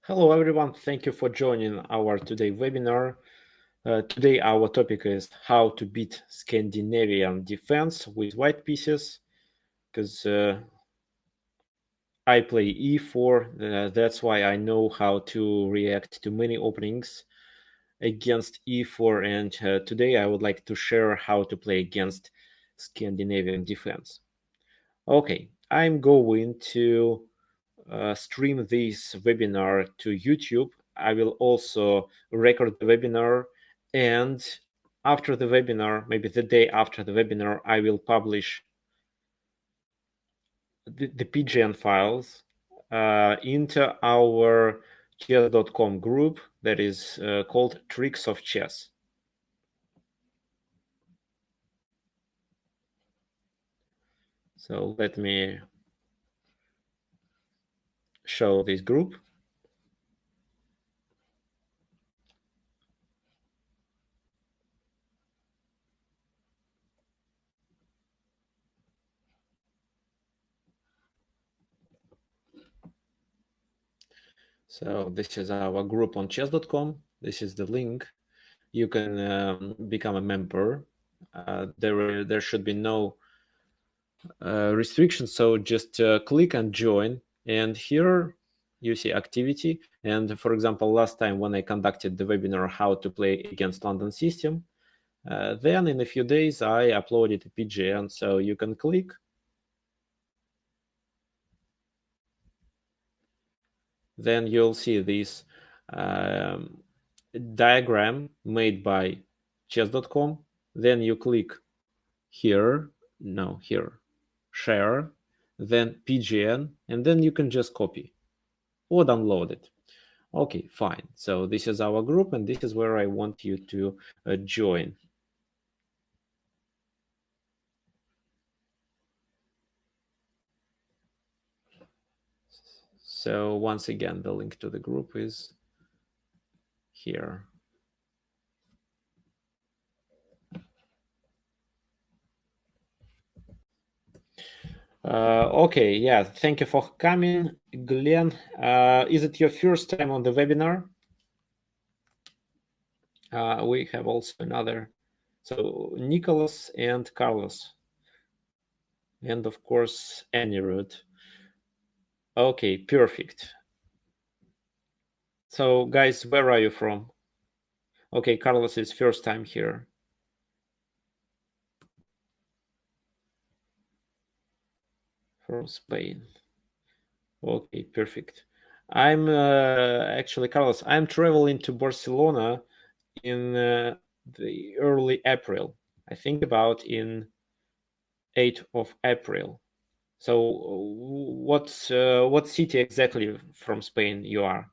Hello everyone, thank you for joining our today webinar. Today our topic is how to beat Scandinavian defense with white pieces, because I play e4, that's why I know how to react to many openings against e4, and today I would like to share how to play against Scandinavian defense. Okay, I'm going to stream this webinar to YouTube. I will also record the webinar, and after the webinar, maybe the day after the webinar, I will publish the PGN files into our chess.com group that is called Tricks of Chess. So let me show this group. So this is our group on chess.com. This is the link. You can become a member. There should be no restrictions, so just click and join. And here you see activity. And for example, last time when I conducted the webinar how to play against London system, then in a few days I uploaded a PGN, so you can click. Then you'll see this diagram made by chess.com. Then you click here, no, here, share, then PGN, and then you can just copy or download it. Okay, fine. So this is our group, and this is where I want you to join. So once again, the link to the group is here. Okay, yeah, thank you for coming, Glenn. Is it your first time on the webinar? We have also another, so Nicholas and Carlos, and of course Anirudh. Okay, perfect. So guys, where are you from? Okay, Carlos is first time here. From Spain. Okay, perfect. I'm actually, Carlos, I'm traveling to Barcelona in the early April. I think about in 8th of April. So what city exactly from Spain you are?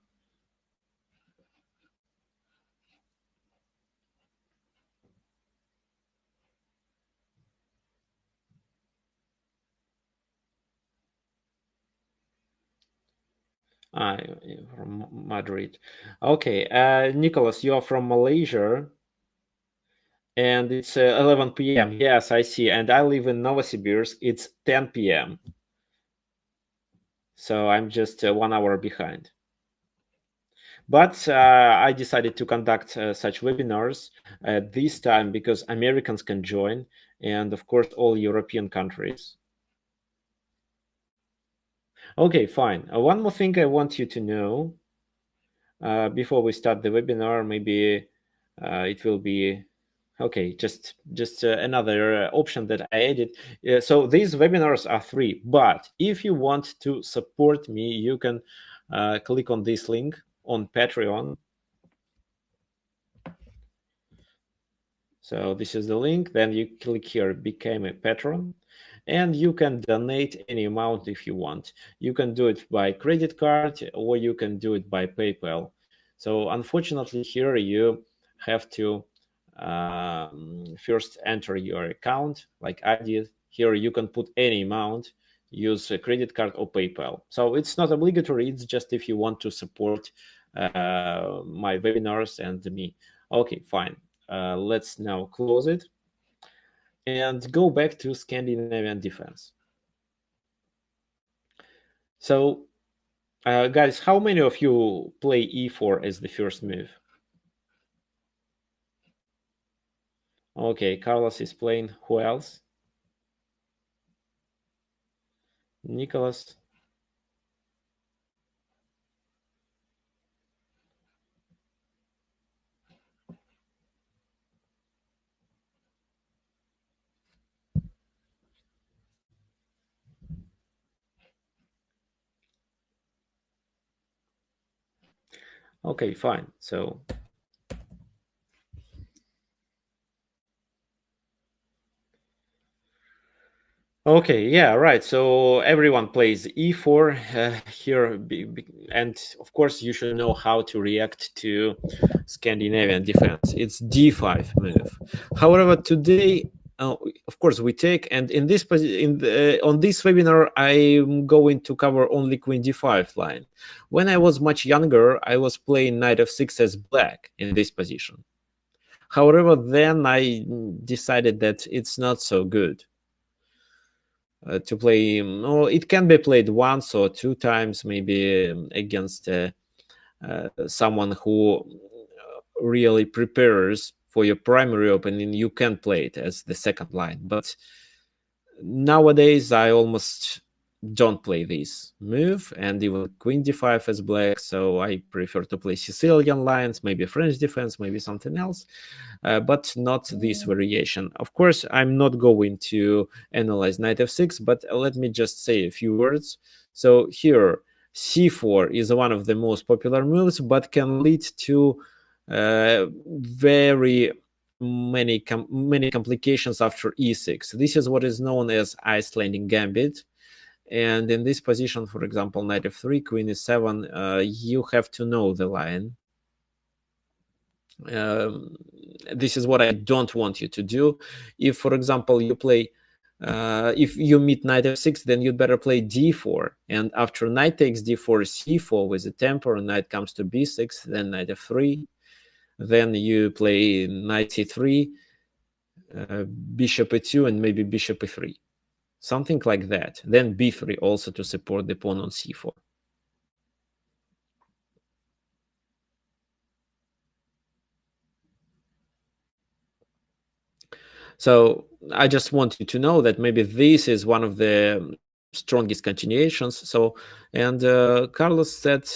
Ah, from Madrid. Okay, Nicholas, you are from Malaysia, and it's 11 p.m. Yes, I see. And I live in Novosibirsk. It's 10 p.m. So I'm just 1 hour behind. But I decided to conduct such webinars at this time because Americans can join, and of course, all European countries. Okay, fine. One more thing I want you to know before we start the webinar, maybe it will be okay. Just another option that I added. So these webinars are free, but if you want to support me, you can click on this link on Patreon. So this is the link. Then you click here, become a patron, and you can donate any amount if you want. You can do it by credit card or you can do it by PayPal. So unfortunately here you have to first enter your account like I did. Here you can put any amount, use a credit card or PayPal. So it's not obligatory. It's just if you want to support my webinars and me. Okay, fine. Let's now close it and go back to Scandinavian defense. So, guys, how many of you play e4 as the first move? Okay, Carlos is playing. Who else? Nicholas. Okay, fine. So okay, yeah, right. So everyone plays e4 here, and of course you should know how to react to Scandinavian defense. It's d5 move. However, today, of course, we take, and in this on this webinar, I'm going to cover only queen d5 line. When I was much younger, I was playing knight f6 as black in this position. However, then I decided that it's not so good. To play. No, it can be played once or two times, maybe against someone who really prepares for your primary opening. You can play it as the second line, but nowadays I almost don't play this move, and even queen d5 as black, so I prefer to play Sicilian lines, maybe French defense, maybe something else, but not this variation. Of course, I'm not going to analyze knight f6, but let me just say a few words. So here, c4 is one of the most popular moves, but can lead to very many complications after e6. This is what is known as Icelandic gambit. And in this position, for example, knight f3, queen e7, you have to know the line. This is what I don't want you to do. If, for example, you play, if you meet knight f6, then you'd better play d4. And after knight takes d4, c4 with a tempo, knight comes to b6, then knight f3. Then you play knight c3, bishop e2, and maybe bishop e3. Something like that. Then b3 also to support the pawn on c4. So I just want you to know that maybe this is one of the strongest continuations. So, and Carlos said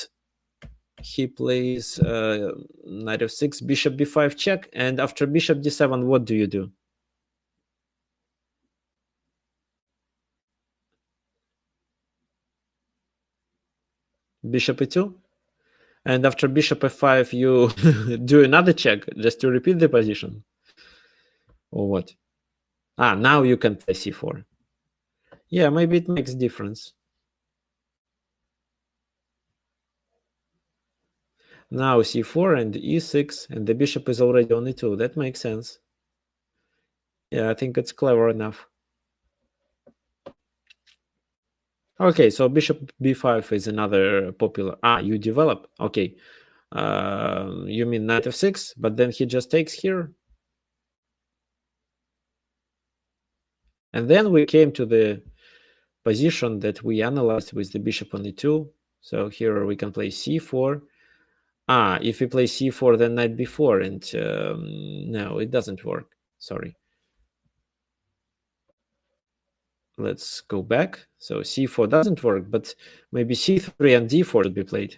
he plays knight f6, bishop b5 check, and after bishop d7, what do you do? Bishop e2? And after bishop f5, you do another check just to repeat the position? Or what? Ah, now you can play c4. Yeah, maybe it makes difference. Now c4 and e6, and the bishop is already on e2. That makes sense. Yeah, I think it's clever enough. Okay, so bishop b5 is another popular. You develop. Okay. You mean knight f6, but then he just takes here. And then we came to the position that we analyzed with the bishop on e2. So here we can play c4. If we play c4, then knight b4, and no, it doesn't work. Sorry. Let's go back. So c4 doesn't work, but maybe c3 and d4 should be played.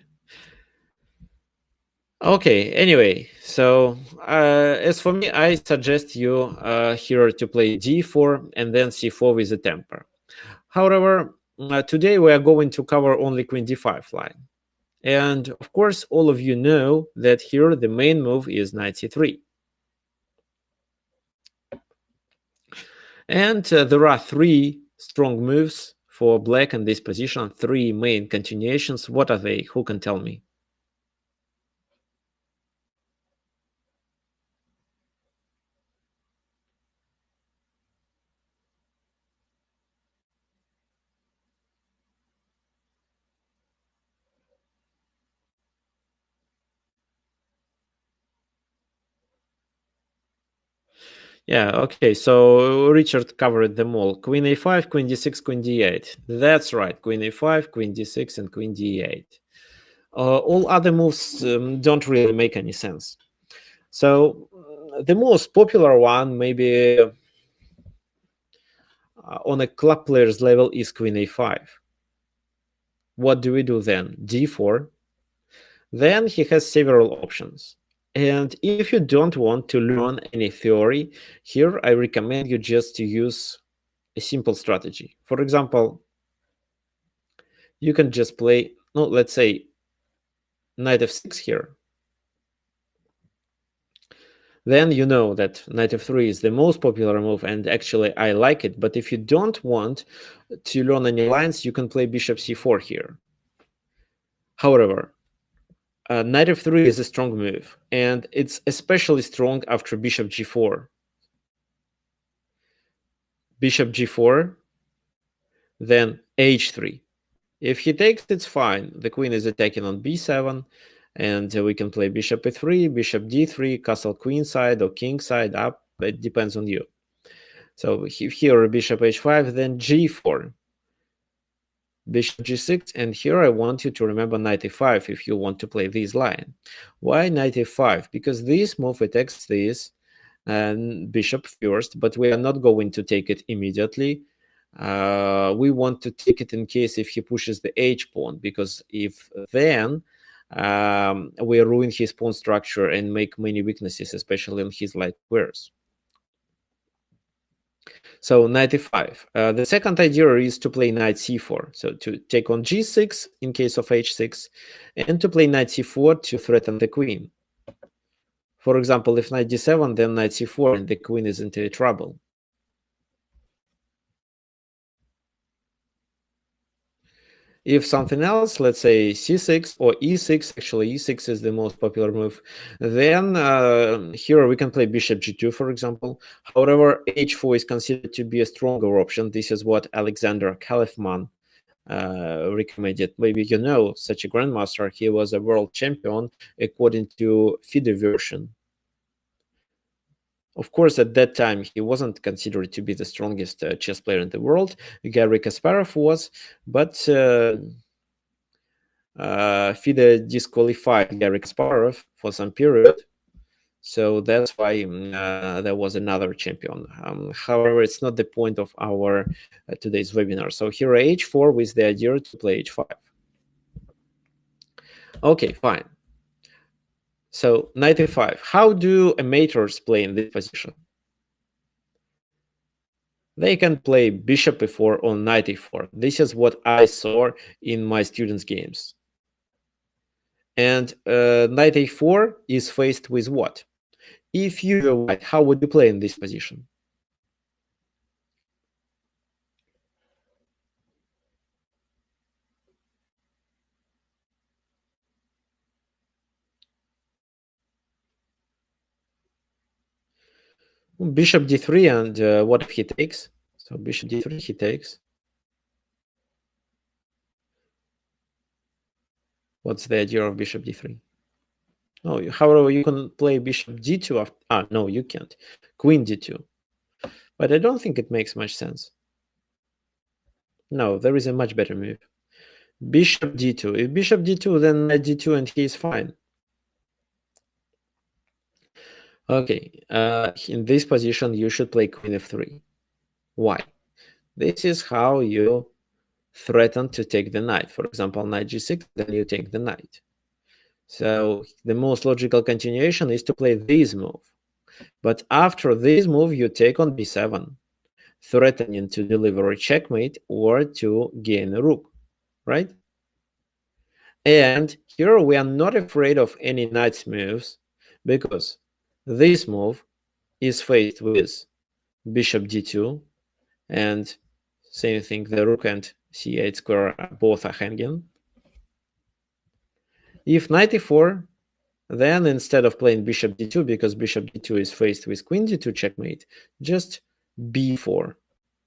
Okay, anyway, so as for me, I suggest you here to play d4 and then c4 with a temper. However, today we are going to cover only queen d5 line. And of course, all of you know that here the main move is knight c3. And there are three strong moves for black in this position, three main continuations. What are they? Who can tell me? Yeah, okay, so Richard covered them all. Queen a5, queen d6, queen d8. That's right, queen a5, queen d6, and queen d8. All other moves don't really make any sense. So the most popular one, maybe on a club player's level, is queen a5. What do we do then? d4. Then he has several options. And if you don't want to learn any theory, here I recommend you just to use a simple strategy. For example, you can just play, no, let's say knight f6 here. Then you know that knight f3 is the most popular move, and actually I like it. But if you don't want to learn any lines, you can play bishop c4 here. However, knight f3 is a strong move, and it's especially strong after bishop g4. Bishop g4, then h3. If he takes, it's fine. The queen is attacking on b7, and we can play bishop e3, bishop d3, castle queenside or kingside up. It depends on you. So here bishop h5, then g4, bishop g6, and here I want you to remember knight e5 if you want to play this line. Why knight e5? Because this move attacks this and bishop first, but we are not going to take it immediately. We want to take it in case if he pushes the h pawn, because if then we ruin his pawn structure and make many weaknesses, especially in his light squares. So knight e5. The second idea is to play knight c4, so to take on g6 in case of h6, and to play knight c4 to threaten the queen. For example, if knight d7, then knight c4, and the queen is into trouble. If something else, let's say c6 or e6, actually e6 is the most popular move, then here we can play bishop g2, for example. However, h4 is considered to be a stronger option. This is what Alexander Kalifman recommended. Maybe you know such a grandmaster. He was a world champion according to FIDE version. Of course, at that time, he wasn't considered to be the strongest chess player in the world. Garry Kasparov was, but FIDE disqualified Garry Kasparov for some period. So that's why there was another champion. However, it's not the point of our today's webinar. So here h4 with the idea to play h5. Okay, fine. So knight e5. How do amateurs play in this position? They can play bishop e4 or knight e4. This is what I saw in my students' games. And knight a4 is faced with what? If you were white, how would you play in this position? Bishop d3, and what if he takes? So bishop d3, he takes. What's the idea of bishop d3? Oh, however, you can play bishop d2 after. No, you can't. Queen d2. But I don't think it makes much sense. No, there is a much better move. Bishop d2. If bishop d2, then knight d2 and he is fine. Okay, in this position, you should play queen f3. Why? This is how you threaten to take the knight. For example, knight g6, then you take the knight. So the most logical continuation is to play this move. But after this move, you take on b7, threatening to deliver a checkmate or to gain a rook, right? And here we are not afraid of any knight's moves because this move is faced with bishop d2, and same thing, the rook and c8 square both are hanging. If knight e4, then instead of playing bishop d2, because bishop d2 is faced with queen d2 checkmate, just b4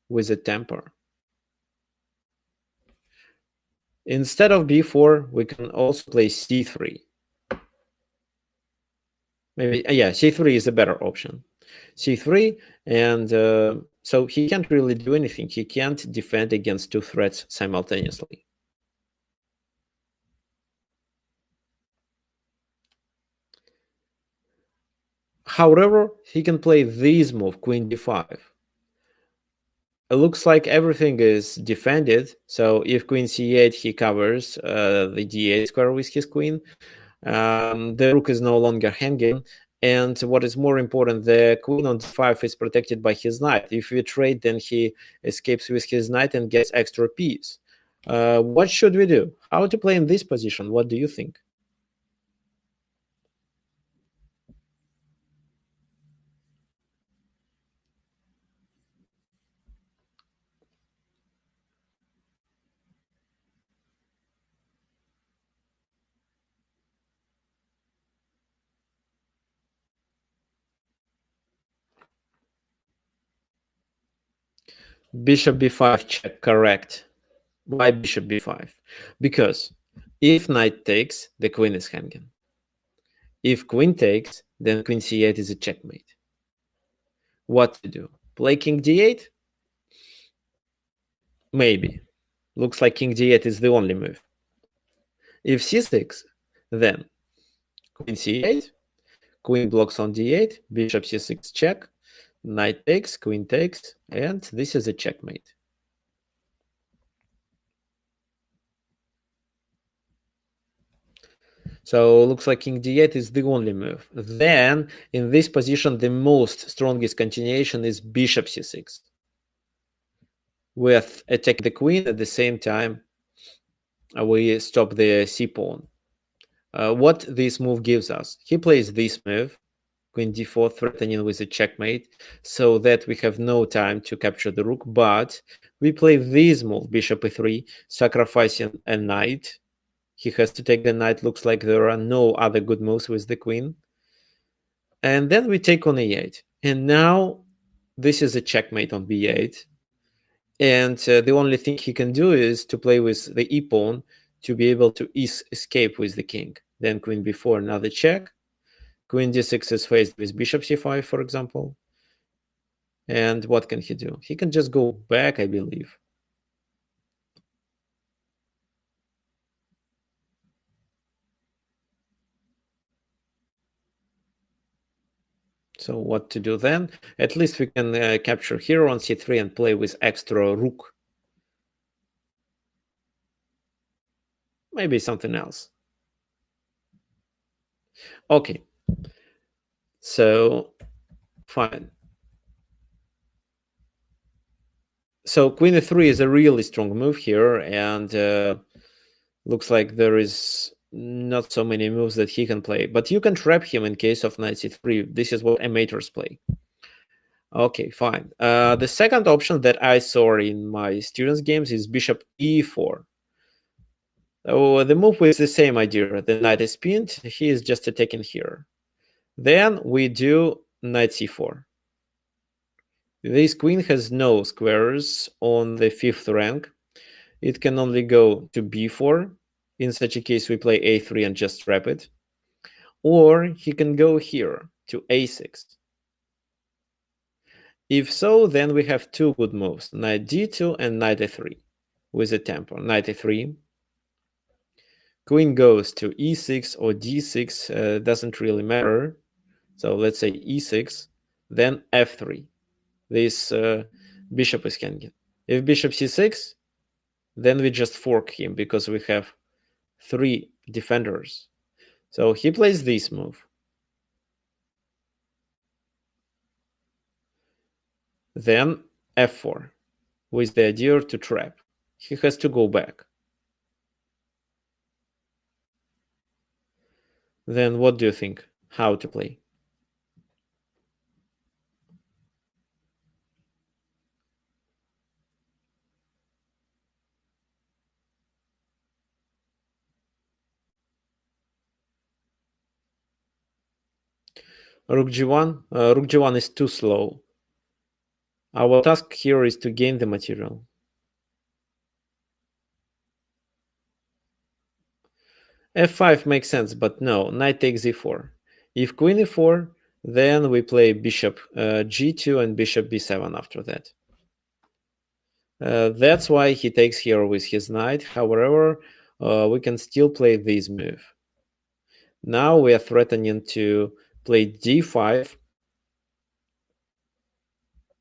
with a temper. Instead of b4, we can also play c3. Maybe, yeah, c3 is a better option. c3, and so he can't really do anything. He can't defend against two threats simultaneously. However, he can play this move, queen d5. It looks like everything is defended. So if queen c8, he covers the d8 square with his queen. The rook is no longer hanging. And what is more important, the queen on d5 is protected by his knight. If we trade, then he escapes with his knight and gets extra piece. What should we do? How to play in this position? What do you think? Bishop b5 check, correct. Why bishop b5? Because if knight takes, the queen is hanging. If queen takes, then queen c8 is a checkmate. What to do? Play king d8? Maybe. Looks like king d8 is the only move. If c6, then queen c8, queen blocks on d8, bishop c6 check, knight takes, queen takes, and this is a checkmate. So looks like king d8 is the only move. Then, in this position, the most strongest continuation is bishop c6. With attacking the queen at the same time, we stop the c-pawn. What this move gives us? He plays this move, queen d4, threatening with a checkmate, so that we have no time to capture the rook, but we play this move, bishop e3, sacrificing a knight. He has to take the knight. Looks like there are no other good moves with the queen. And then we take on e8. And now this is a checkmate on b8. And the only thing he can do is to play with the e-pawn to be able to escape with the king. Then queen b4, another check. Queen d6 is faced with bishop c5, for example. And what can he do? He can just go back, I believe. So what to do then? At least we can capture here on c3 and play with extra rook. Maybe something else. Okay. So, fine. So queen e3 is a really strong move here, and looks like there is not so many moves that he can play. But you can trap him in case of knight c3. This is what amateurs play. Okay, fine. The second option that I saw in my students' games is bishop e4. So the move is the same idea. The knight is pinned. He is just attacking here. Then we do knight c4. This queen has no squares on the 5th rank. It can only go to b4. In such a case, we play a3 and just trap it. Or he can go here to a6. If so, then we have two good moves, knight d2 and knight a3 with a tempo. Knight a3, queen goes to e6 or d6, doesn't really matter. So let's say e6, then f3. This bishop is hanging. If bishop c6, then we just fork him because we have 3 defenders. So he plays this move. Then f4 with the idea to trap. He has to go back. Then what do you think? How to play? Rook g1. Rook g1 is too slow. Our task here is to gain the material. f5 makes sense, but no, knight takes e4. If queen e4, then we play bishop g2 and bishop b7 after that. That's why he takes here with his knight. However, we can still play this move. Now we are threatening to play d5,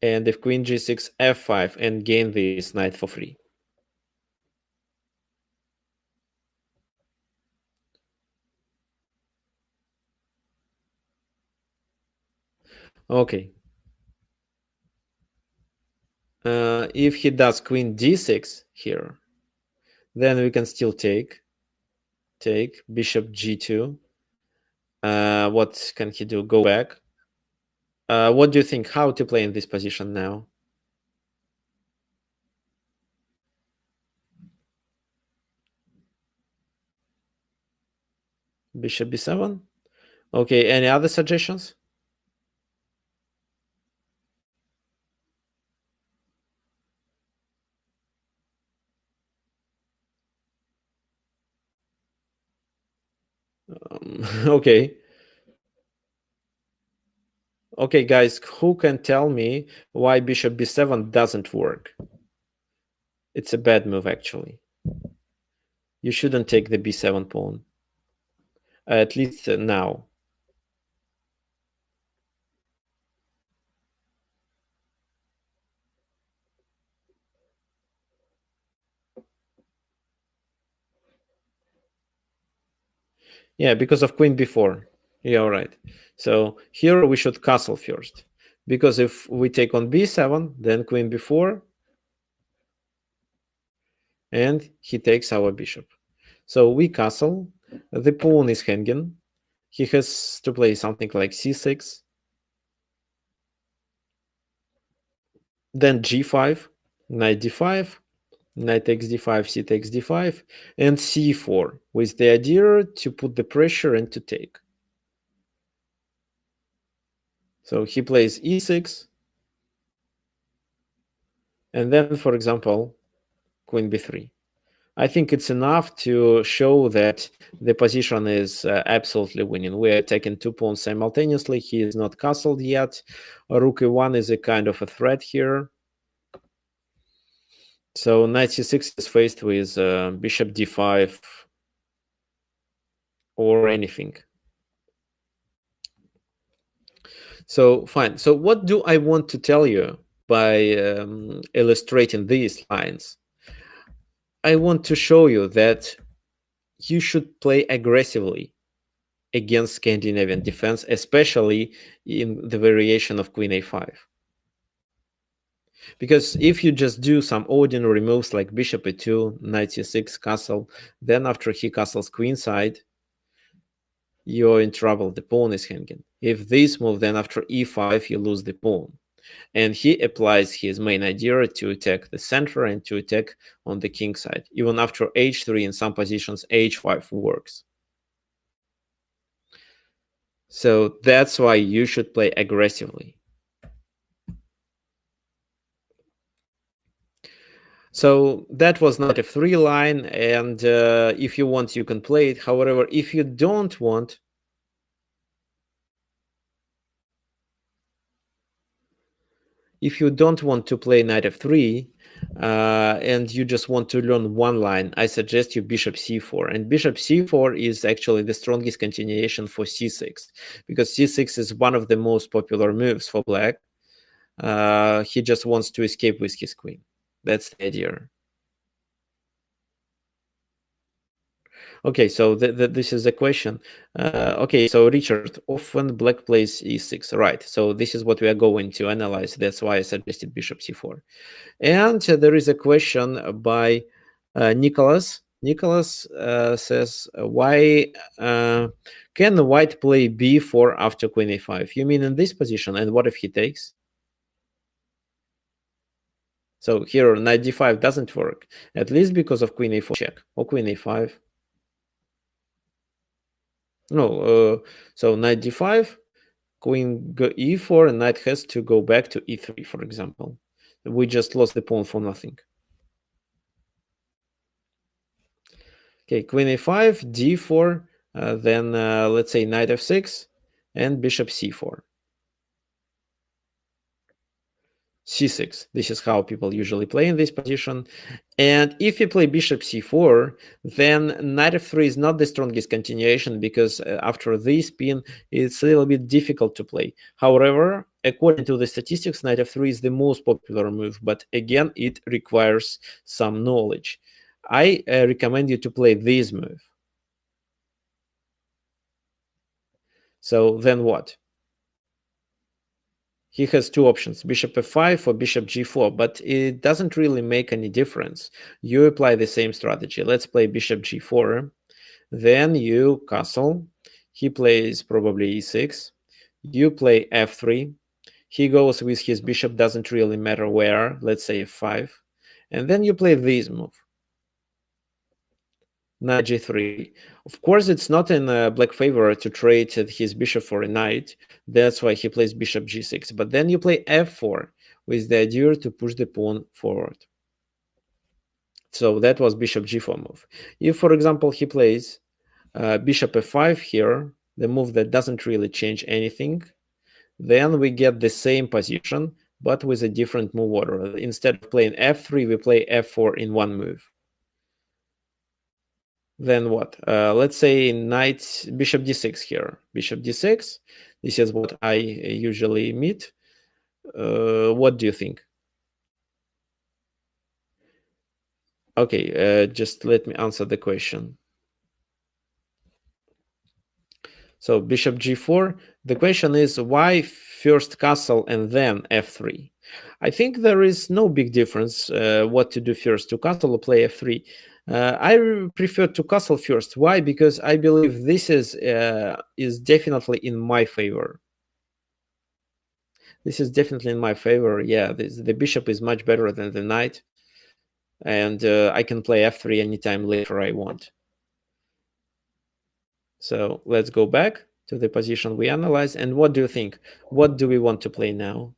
and if queen g6, f5, and gain this knight for free. Okay. If he does queen d6 here, then we can still take bishop g2. What can he do? Go back. What do you think? How to play in this position now? Bishop b7. Okay. Any other suggestions? Okay. Okay, guys, who can tell me why bishop b7 doesn't work? It's a bad move, actually. You shouldn't take the b7 pawn. At least now. Yeah, because of queen b4. Yeah, all right. So here we should castle first. Because if we take on b7, then queen b4, and he takes our bishop. So we castle. The pawn is hanging. He has to play something like c6. Then g5, knight d5, knight takes d5, c takes d5, and c4, with the idea to put the pressure and to take. So he plays e6, and then, for example, queen b3. I think it's enough to show that the position is absolutely winning. We are taking 2 pawns simultaneously. He is not castled yet. Rook e1 is a kind of a threat here. So knight c6 is faced with bishop d5 or anything. So fine. So what do I want to tell you by illustrating these lines? I want to show you that you should play aggressively against Scandinavian defense, especially in the variation of queen a5. Because if you just do some ordinary moves like bishop e2, knight c6, castle, then after he castles queenside, you're in trouble. The pawn is hanging. If this move, then after e5, you lose the pawn. And he applies his main idea to attack the center and to attack on the king side. Even after h3, in some positions, h5 works. So that's why you should play aggressively. So that was knight f3 line, and if you want, you can play it. However, if you don't want, to play knight f3, and you just want to learn one line, I suggest you bishop c4. And bishop c4 is actually the strongest continuation for c6, because c6 is one of the most popular moves for black. He just wants to escape with his queen. That's the idea. Okay, so this is the question. Okay, so Richard, often black plays e6, right? So this is what we are going to analyze. That's why I suggested bishop c4. And there is a question by Nicholas. Nicholas says, why can white play b4 after queen a5? You mean in this position? And what if he takes? So here knight d5 doesn't work, at least because of queen a4 check or queen a5. No, so knight d5, queen e4, and knight has to go back to e3, for example. We just lost the pawn for nothing. Okay, queen a5, d4, then let's say knight f6, and bishop c4. c6. This is how people usually play in this position. And if you play bishop c4, then knight f3 is not the strongest continuation, because after this pin, it's a little bit difficult to play. However, according to the statistics, knight f3 is the most popular move, but again, it requires some knowledge. I recommend you to play this move. So then what? He has two options, bishop f5 or bishop g4, but it doesn't really make any difference. You apply the same strategy. Let's play bishop g4. Then you castle. He plays probably e6. You play f3. He goes with his bishop, doesn't really matter where, let's say f5. And then you play this move, knight g3. Of course, it's not in black favor to trade his bishop for a knight. That's why he plays bishop g6. But then you play f4 with the idea to push the pawn forward. So that was bishop g4 move. If, for example, he plays bishop f5 here, the move that doesn't really change anything, then we get the same position, but with a different move order. Instead of playing f3, we play f4 in one move. Then what? Let's say knight, bishop d6 here. Bishop d6. This is what I usually meet. What do you think? Okay, just let me answer the question. So bishop g4. The question is, why first castle and then f3? I think there is no big difference what to do first, to castle or play f3. I prefer to castle first. Why? Because I believe this is definitely in my favor. This is definitely in my favor. Yeah, the bishop is much better than the knight, and I can play f3 anytime later I want. So let's go back to the position we analyzed. And what do you think? What do we want to play now?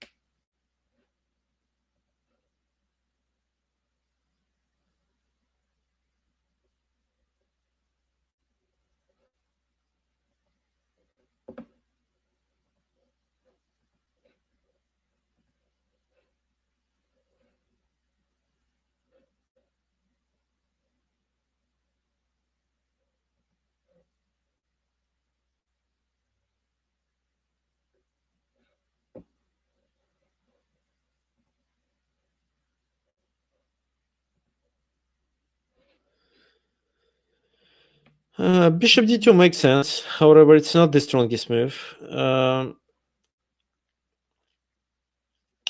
Bishop d2 makes sense. However, it's not the strongest move.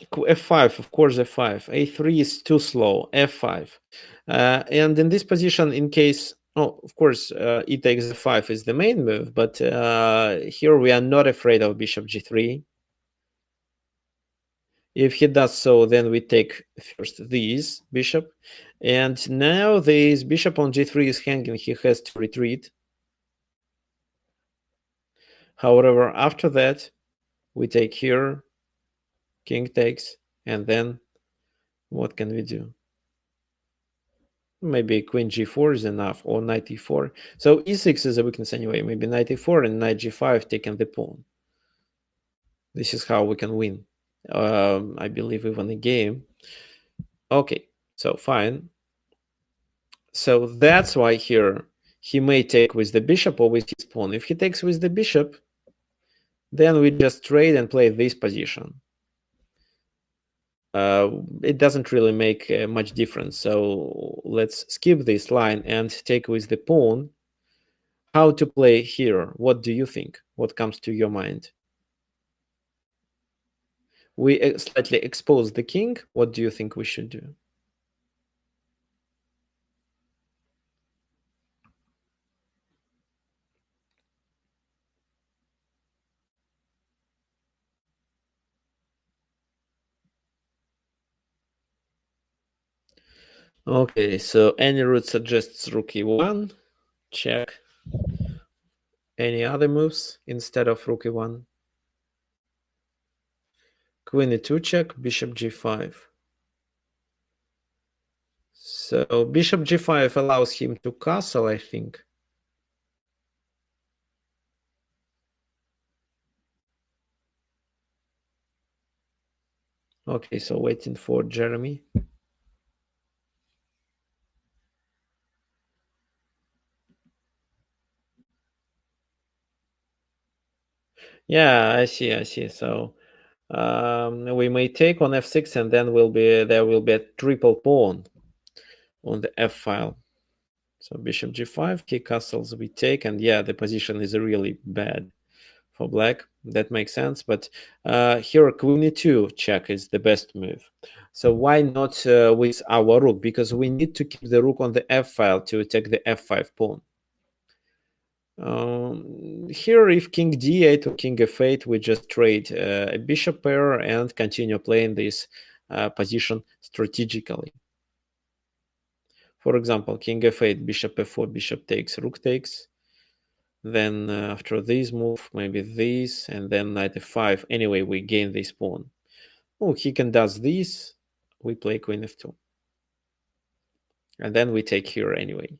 f5, of course, f5. a3 is too slow. f5. And in this position, in case, oh, of course, e takes f5 is the main move, but here we are not afraid of bishop g3. If he does so, then we take first this bishop. And now this bishop on g3 is hanging. He has to retreat. However, after that, we take here, king takes, and then what can we do? Maybe queen g4 is enough, or knight e4. So e6 is a weakness anyway. Maybe knight e4 and knight g5 taking the pawn. This is how we can win. I believe even a game. Okay, so fine. So that's why here he may take with the bishop or with his pawn. If he takes with the bishop, then we just trade and play this position. It doesn't really make much difference. So let's skip this line and take with the pawn. How to play here? What do you think? What comes to your mind? We slightly expose the king. What do you think we should do? Okay, so any route suggests rook e1, check. Any other moves instead of rook e1? Queen e2 check, bishop g5. So bishop g5 allows him to castle, I think. Okay, so waiting for Jeremy. Yeah, I see. So we may take on f6, and then there will be a triple pawn on the f file. So bishop g5, key castles we take, and yeah, the position is really bad for black. That makes sense. But here queen e2 check is the best move. So why not with our rook? Because we need to keep the rook on the f file to attack the f5 pawn. Here, if king d8 or king f8, we just trade a bishop pair and continue playing this position strategically. For example, king f8, bishop f4, bishop takes, rook takes. Then after this move, maybe this, and then knight f5. Anyway, we gain this pawn. Oh, he can does this. We play queen f2. And then we take here anyway.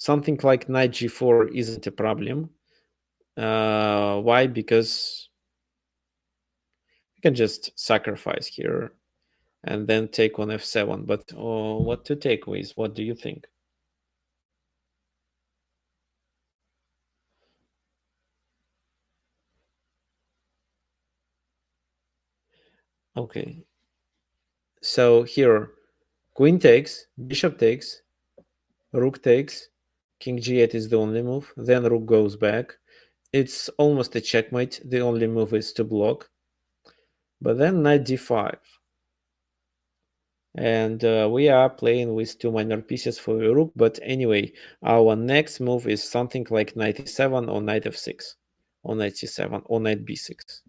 Something like knight g4 isn't a problem. Why? Because we can just sacrifice here and then take on f7. But what to take with? What do you think? Okay. So here, queen takes, bishop takes, rook takes, king g8 is the only move. Then rook goes back. It's almost a checkmate. The only move is to block. But then knight d5. And we are playing with two minor pieces for the rook. But anyway, our next move is something like knight e7 or knight f6, or knight c7 or knight b6.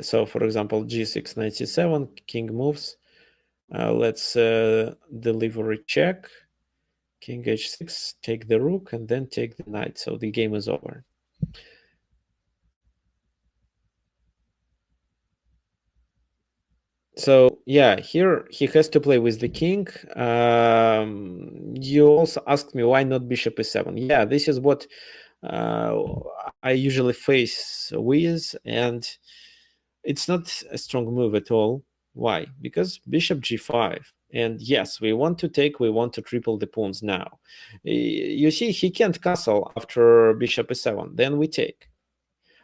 So, for example, g6, knight c7, king moves. Let's deliver a check. King h6, take the rook, and then take the knight. So the game is over. So yeah, here he has to play with the king. You also asked me why not bishop e7. Yeah, this is what I usually face with, and it's not a strong move at all. Why? Because bishop g5. And yes, we want to triple the pawns now. You see, he can't castle after bishop e7. Then we take.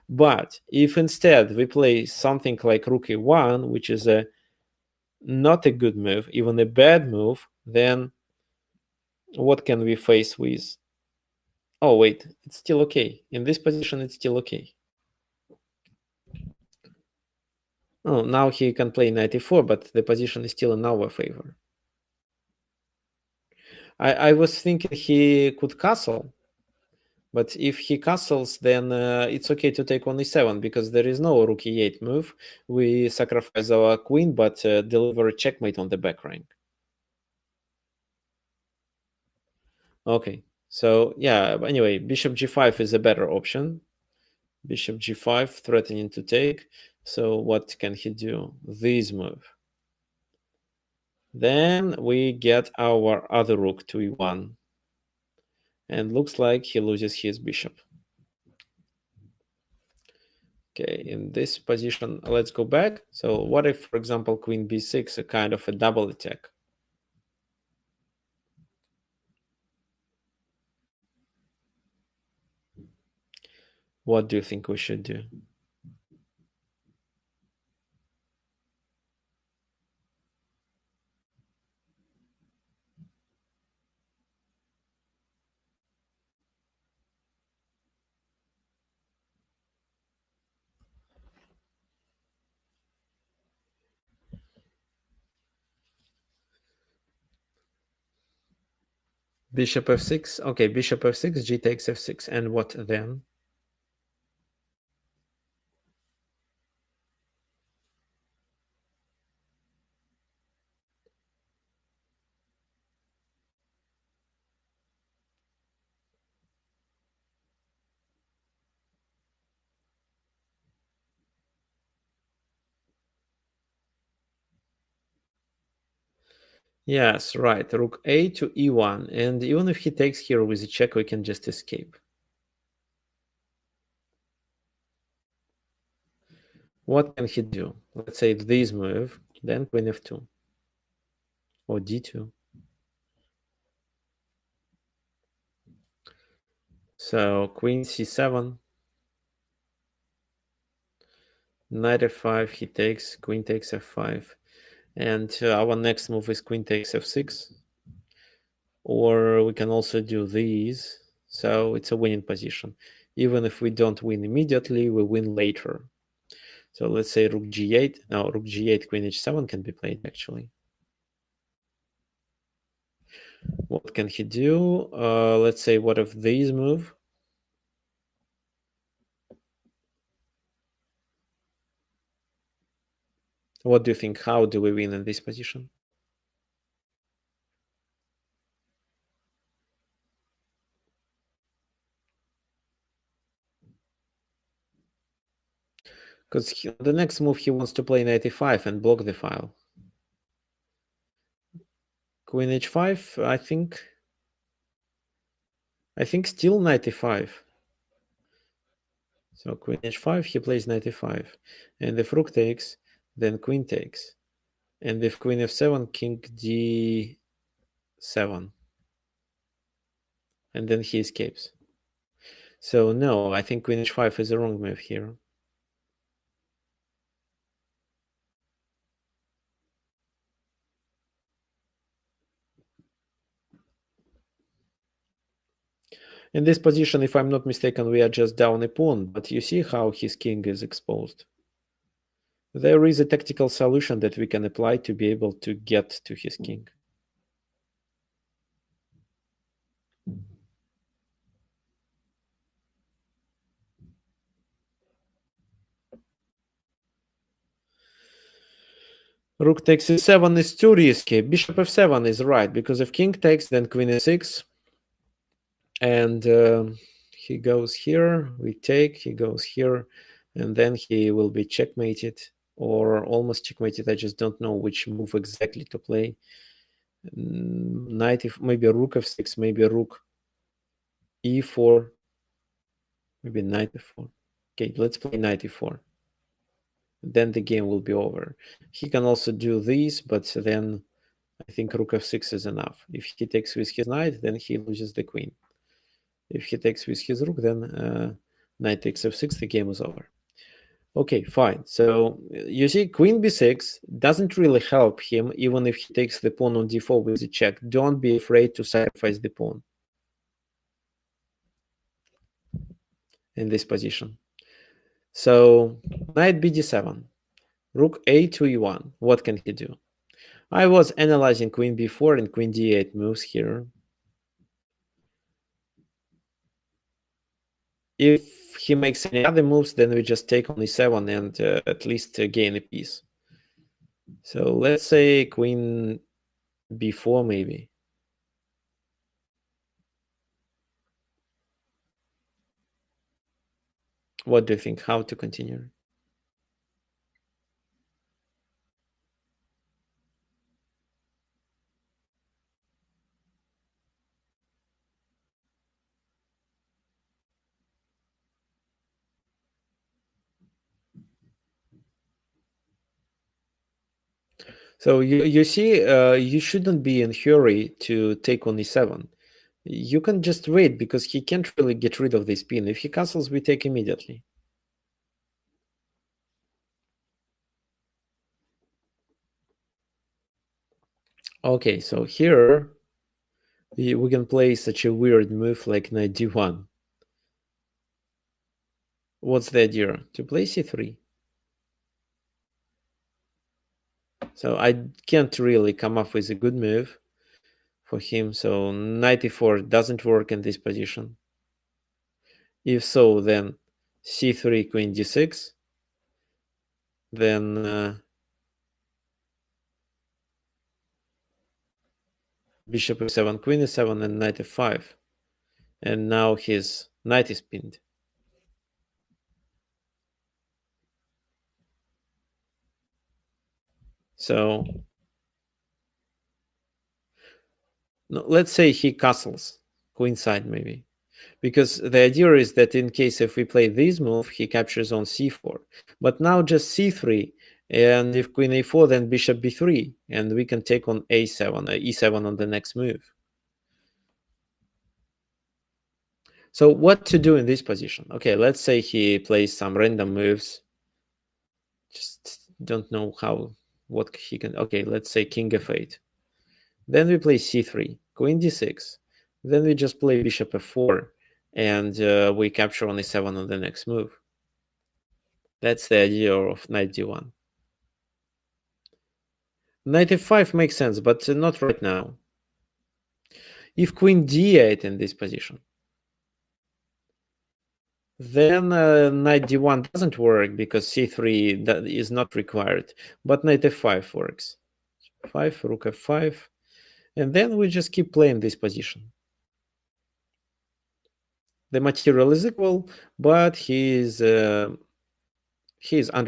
But if instead we play something like rook e1, which is not a good move, even a bad move, then what can we face with? Oh, wait, it's still okay. In this position, it's still okay. Oh, now he can play knight e4, but the position is still in our favor. I was thinking he could castle, but if he castles, then it's okay to take on e7 because there is no rook e8 move. We sacrifice our queen, but deliver a checkmate on the back rank. Okay, so yeah, anyway, bishop g5 is a better option. Bishop g5, threatening to take. So what can he do? This move. Then we get our other rook to e1. And looks like he loses his bishop. Okay, in this position, let's go back. So what if, for example, queen b6, a kind of a double attack? What do you think we should do? Bishop f6. Okay, bishop f6, g takes f6. And what then? Yes, right. Rook a to e1. And even if he takes here with a check, we can just escape. What can he do? Let's say this move, then queen f2 or d2. So queen c7, knight f5, he takes, queen takes f5. And our next move is queen takes f6. Or we can also do these. So it's a winning position. Even if we don't win immediately, we win later. So let's say rook g8. Now rook g8, queen h7 can be played actually. What can he do? Let's say what if these move? What do you think? How do we win in this position? Because the next move he wants to play knight e5 and block the file. Queen h5, I think still knight e5. So queen h5, he plays knight e5. And if rook takes, then queen takes. And if queen f7, king d7. And then he escapes. So no, I think queen h5 is a wrong move here. In this position, if I'm not mistaken, we are just down a pawn, but you see how his king is exposed. There is a tactical solution that we can apply to be able to get to his king. Rook takes e7 is too risky. Bishop f7 is right, because if king takes, then queen e6. And he goes here, we take, he goes here, and then he will be checkmated or almost checkmated. I just don't know which move exactly to play. Knight, maybe rook f6, maybe rook e4, maybe knight f4. Okay, let's play knight e4. Then the game will be over. He can also do this, but then I think rook f6 is enough. If he takes with his knight, then he loses the queen. If he takes with his rook, then knight takes f6, the game is over. Okay, fine. So you see, queen b6 doesn't really help him, even if he takes the pawn on d4 with the check. Don't be afraid to sacrifice the pawn in this position. So knight bd7, rook a to e1. What can he do? I was analyzing queen b4 and queen d8 moves here. If he makes any other moves, then we just take on e7 and at least gain a piece. So let's say queen b4 maybe. What do you think? How to continue? So you see, you shouldn't be in hurry to take on e7. You can just wait because he can't really get rid of this pin. If he castles, we take immediately. Okay, so here we can play such a weird move like knight d1. What's the idea? To play c3. So I can't really come up with a good move for him. So knight e4 doesn't work in this position. If so, then c3, queen d6. Then bishop e7, queen e7, and knight f5. And now his knight is pinned. So no, let's say he castles, queenside maybe. Because the idea is that in case if we play this move, he captures on c4. But now just c3, and if queen a4, then bishop b3, and we can take on a7, e7 on the next move. So what to do in this position? Okay, let's say he plays some random moves. Just don't know what he can. Okay, let's say king f8. Then we play c3, queen d6. Then we just play bishop f4, and we capture on e7 on the next move. That's the idea of knight d1. Knight f5 makes sense, but not right now. If queen d8 in this position, then knight d1 doesn't work because c3 is not required, but knight f5 works. 5, rook f5, and then we just keep playing this position. The material is equal, but he is under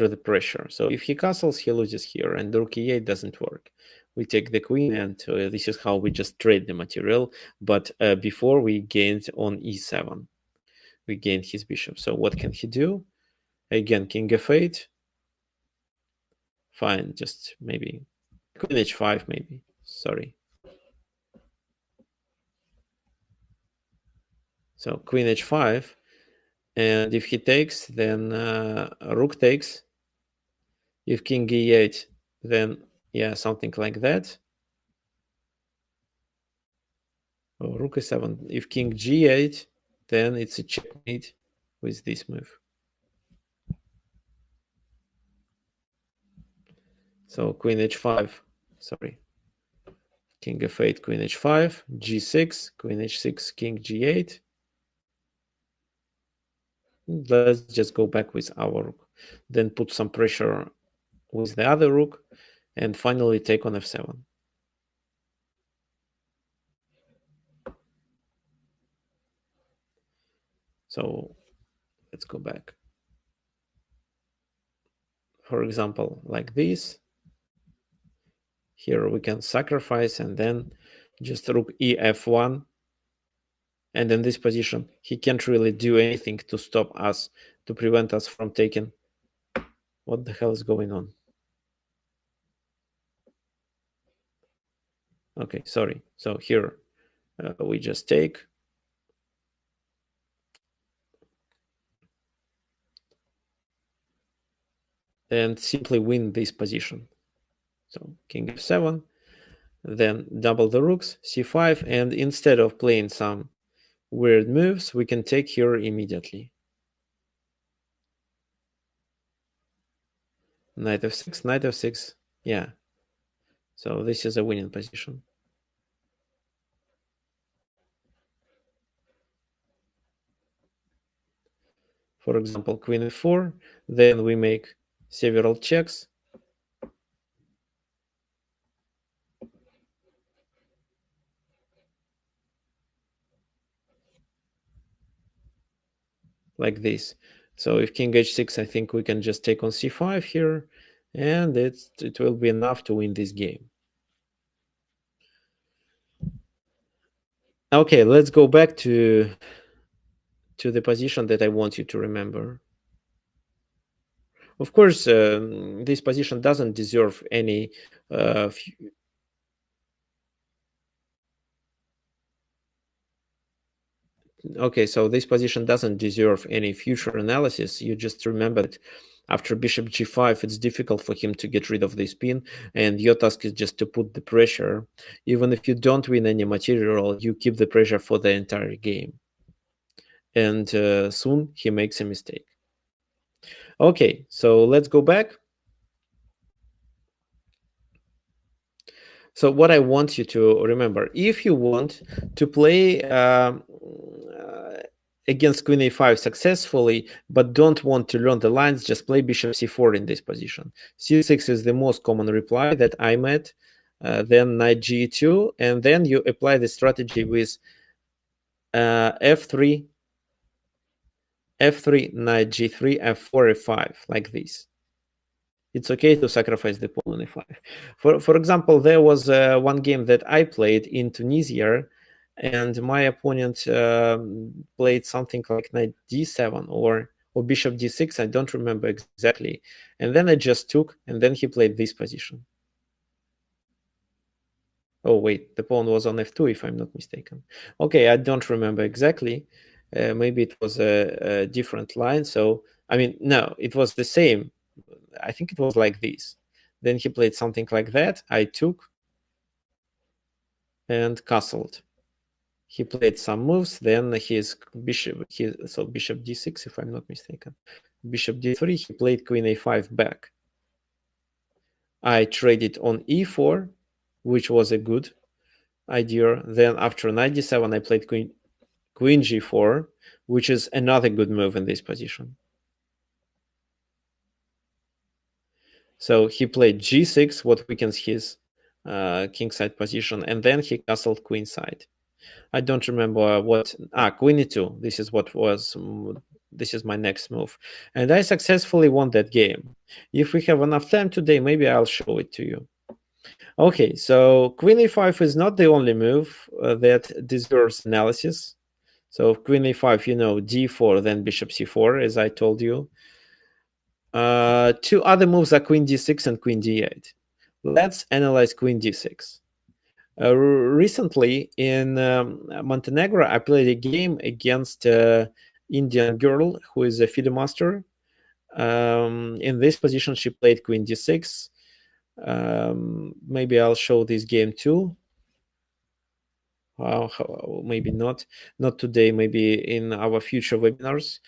the pressure. So if he castles, he loses here, and rook e8 doesn't work. We take the queen, and this is how we just trade the material. But before we gained on e7, we gained his bishop. So what can he do? Again, king f8. Fine, just maybe queen h5, maybe. Sorry. So queen h5, and if he takes, then rook takes. If king e8, then yeah, something like that. Oh, rook e7. If king g8, then it's a checkmate with this move. So queen h5, sorry. King f8, queen h5, g6, queen h6, king g8. Let's just go back with our rook. Then put some pressure with the other rook, and finally take on f7. So let's go back. For example, like this. Here we can sacrifice and then just rook ef1. And in this position, he can't really do anything to stop us, to prevent us from taking. What the hell is going on? Okay, sorry. So here we just take. And simply win this position. So king f7, then double the rooks, c5, and instead of playing some weird moves, we can take here immediately. Knight f6, knight f6, yeah. So this is a winning position. For example, queen f4, then we make several checks. Like this. So if king h6, I think we can just take on c5 here, and it will be enough to win this game. Okay, let's go back to the position that I want you to remember. Of course, this position doesn't deserve any okay, so this position doesn't deserve any future analysis. You just remember that after bishop g5, it's difficult for him to get rid of this pin, and your task is just to put the pressure. Even if you don't win any material, you keep the pressure for the entire game. And soon he makes a mistake. Okay, so let's go back. So what I want you to remember, if you want to play against queen a5 successfully, but don't want to learn the lines, just play bishop c4 in this position. c6 is the most common reply that I met. Then knight g2, and then you apply the strategy with f3, f3, knight g3, f4, f5, like this. It's okay to sacrifice the pawn on e5. For example, there was one game that I played in Tunisia, and my opponent played something like knight d7 or bishop d6. I don't remember exactly. And then I just took, and then he played this position. Oh, wait, the pawn was on f2, if I'm not mistaken. Okay, I don't remember exactly. Maybe it was a different line. So, I mean, no, it was the same. I think it was like this. Then he played something like that. I took and castled. He played some moves. Then his bishop, so bishop d6, if I'm not mistaken. Bishop d3, he played queen a5 back. I traded on e4, which was a good idea. Then after knight d7, I played queen g4, which is another good move in this position. So he played g6, what weakens his kingside position, and then he castled queenside. I don't remember what. Queen e2. This is what was. This is my next move, and I successfully won that game. If we have enough time today, maybe I'll show it to you. Okay, so queen e5 is not the only move that deserves analysis. So queen e5, d4, then bishop c4, as I told you. Two other moves are queen d6 and queen d8. Let's analyze queen d6. Recently in Montenegro, I played a game against an Indian girl who is a FIDE master. In this position, she played queen d6. Maybe I'll show this game too. Maybe not today, maybe in our future webinars.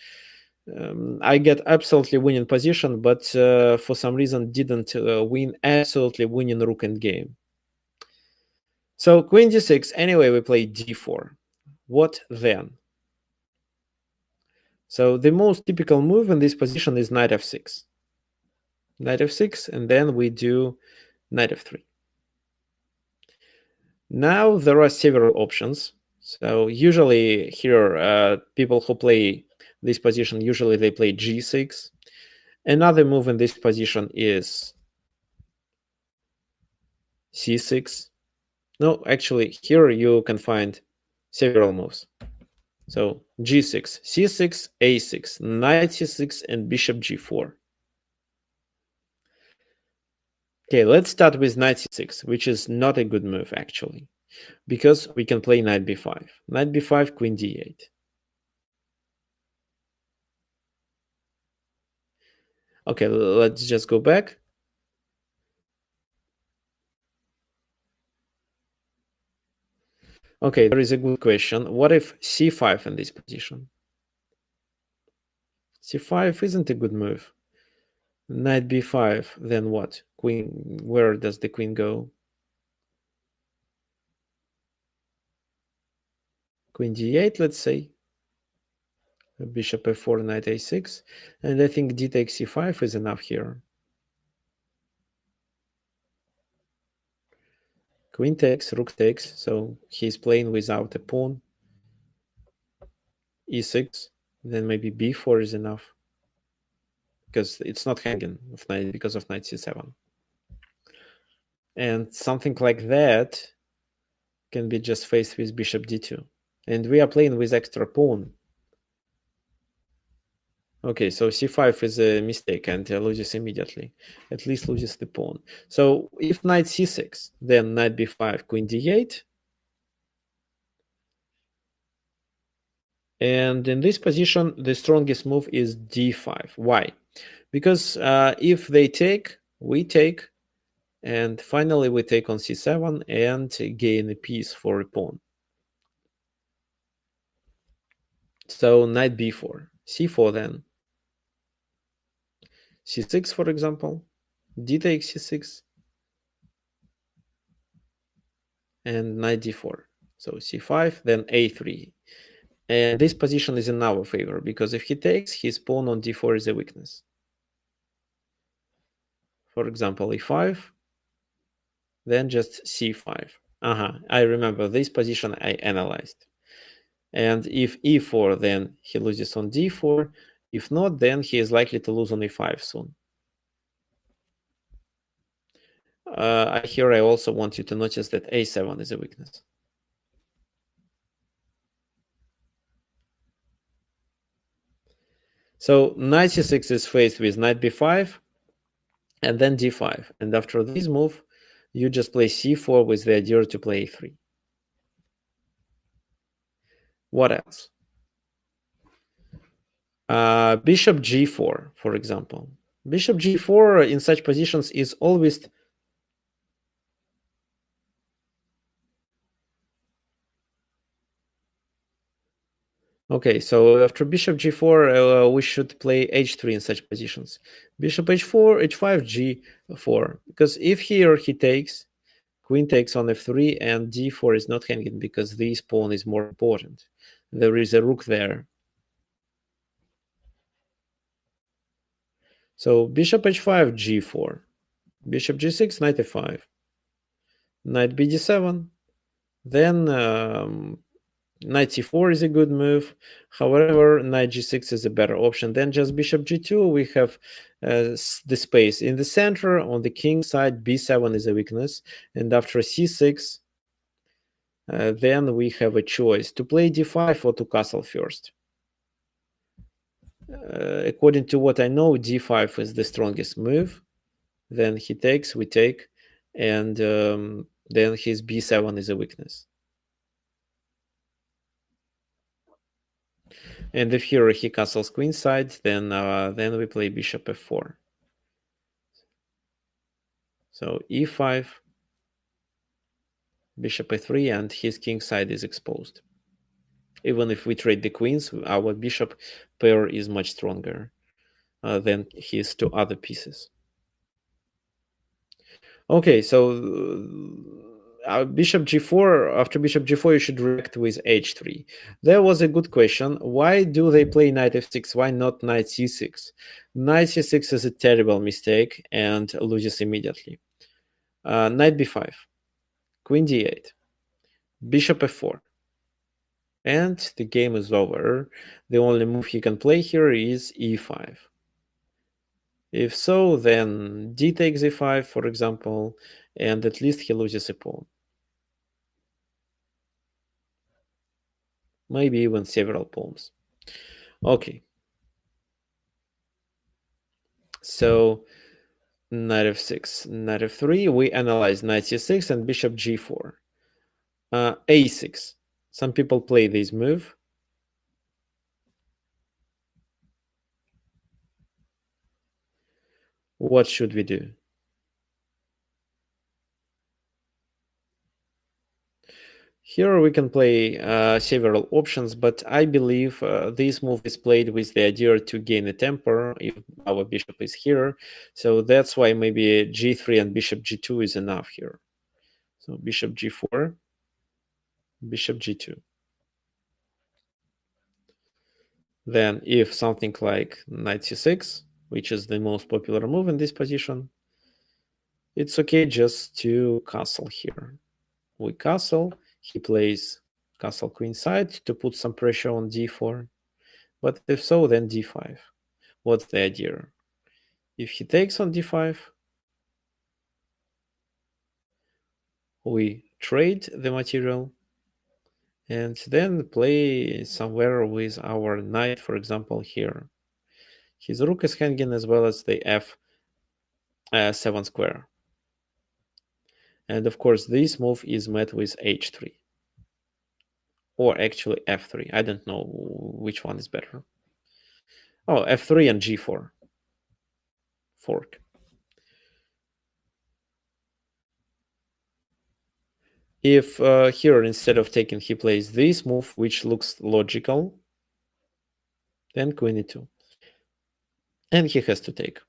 I get absolutely winning position, but for some reason didn't win absolutely winning rook endgame. So queen d6, anyway, we play d4. What then? So the most typical move in this position is knight f6. Knight f6, and then we do knight f3. Now there are several options. So usually here, people who play this position, usually they play g6. Another move in this position is c6. No, actually, here you can find several moves. So g6, c6, a6, knight c6, and bishop g4. Okay, let's start with knight c6, which is not a good move, actually, because we can play knight b5. Knight b5, queen d8. Okay, let's just go back. Okay, there is a good question. What if c5 in this position? c5 isn't a good move. Knight b5, then what? Queen, where does the queen go? Queen d8, let's say. Bishop f4, knight a6. And I think d takes c5 is enough here. Queen takes, rook takes, so he's playing without a pawn. E6, then maybe b4 is enough. because it's not hanging with knight because of knight c7. And something like that can be just faced with bishop d2. And we are playing with extra pawn. Okay, so c5 is a mistake and loses immediately. At least loses the pawn. So if knight c6, then knight b5, queen d8. And in this position, the strongest move is d5. Why? Because if they take, we take, and finally we take on c7 and gain a piece for a pawn. So knight b4, c4 then, c6 for example, d takes c6, and knight d4. So c5, then a3. And this position is in our favor, because if he takes, his pawn on d4 is a weakness. For example, e5, then just c5. I remember this position I analyzed. And if e4, then he loses on d4. If not, then he is likely to lose on e5 soon. Here I also want you to notice that a7 is a weakness. So knight c6 is faced with knight b5 and then d5. And after this move, you just play c4 with the idea to play a3. What else? Bishop g4, for example. Bishop g4 in such positions is always... Okay, so after bishop g4, we should play h3 in such positions. Bishop h4, h5, g4. Because if here he takes, queen takes on f3, and d4 is not hanging because this pawn is more important. There is a rook there. So bishop h5, g4. Bishop g6, knight f5. Knight bd7. Then knight c4 is a good move. However, knight g6 is a better option than just bishop g2. We have the space in the center. On the king side, b7 is a weakness. And after c6, then we have a choice to play d5 or to castle first. According to what I know, d5 is the strongest move. Then he takes, we take, and then his b7 is a weakness. And if here he castles queen side, then we play bishop f4. So e5, bishop a3, and his king side is exposed. Even if we trade the queens, our bishop pair is much stronger than his two other pieces. Okay, so bishop g4, after bishop g4, you should react with h3. There was a good question. Why do they play knight f6? Why not knight c6? Knight c6 is a terrible mistake and loses immediately. Knight b5, queen d8, bishop f4. And the game is over. The only move he can play here is e5. If so, then d takes e5, for example, and at least he loses a pawn. Maybe even several pawns. Okay. So knight f6, knight f3. We analyze knight c6 and bishop g4. a6. Some people play this move. What should we do? Here we can play several options, but I believe this move is played with the idea to gain a temper if our bishop is here. So that's why maybe g3 and bishop g2 is enough here. So bishop g4, bishop g2. Then if something like knight c6, which is the most popular move in this position, it's okay just to castle here. We castle, he plays castle queen side to put some pressure on d4. But if so, then d5. What's the idea? If he takes on d5, we trade the material and then play somewhere with our knight, for example, here. His rook is hanging as well as the f7 square. And of course, this move is met with h3. Or actually f3. I don't know which one is better. Oh, f3 and g4. Fork. If here, instead of taking, he plays this move, which looks logical, then queen e2. And he has to take.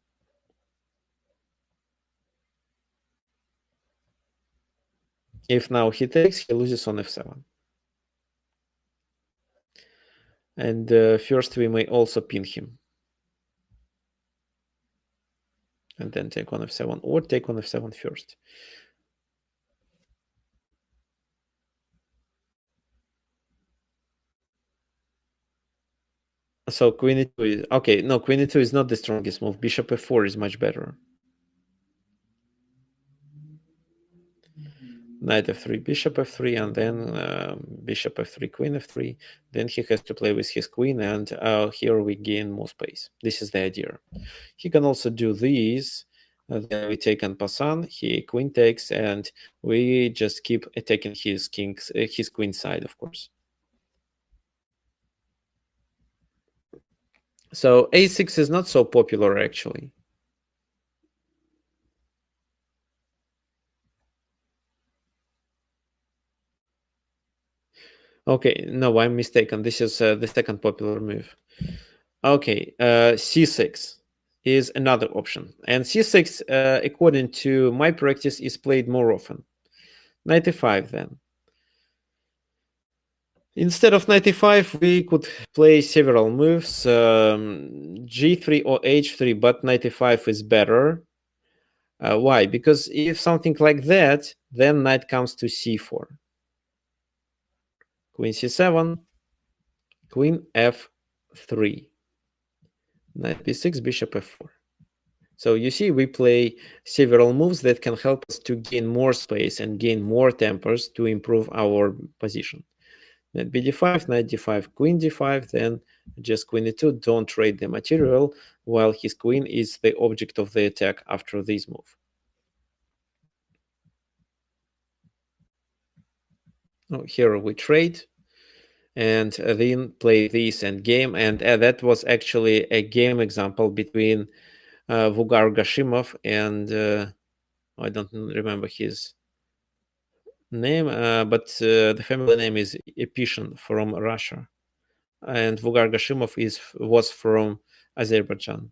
If now he takes, he loses on f7. And first we may also pin him. And then take on f7 or take on f7 first. So queen e2 is... Okay, no, queen e2 is not the strongest move. Bishop f4 is much better. Knight f3, bishop f3, and then bishop f3, queen f3. Then he has to play with his queen, and here we gain more space. This is the idea. He can also do this. Then we take en passant. He queen takes, and we just keep attacking his queen side, of course. So a6 is not so popular, actually. Okay, no, I'm mistaken. This is the second popular move. Okay, c6 is another option. And c6, according to my practice, is played more often. Knight e5 then. Instead of knight e5, we could play several moves, g3 or h3, but knight e5 is better. Why? Because if something like that, then knight comes to c4. Queen c7, queen f3, knight b6, bishop f4. So you see, we play several moves that can help us to gain more space and gain more tempers to improve our position. Knight bd5, knight d5, queen d5, then just queen e2, don't trade the material, while his queen is the object of the attack after this move. Oh, here we trade, and then play this endgame, and that was actually a game example between Vugar Gashimov and I don't remember his name, but the family name is Epishin from Russia, and Vugar Gashimov was from Azerbaijan.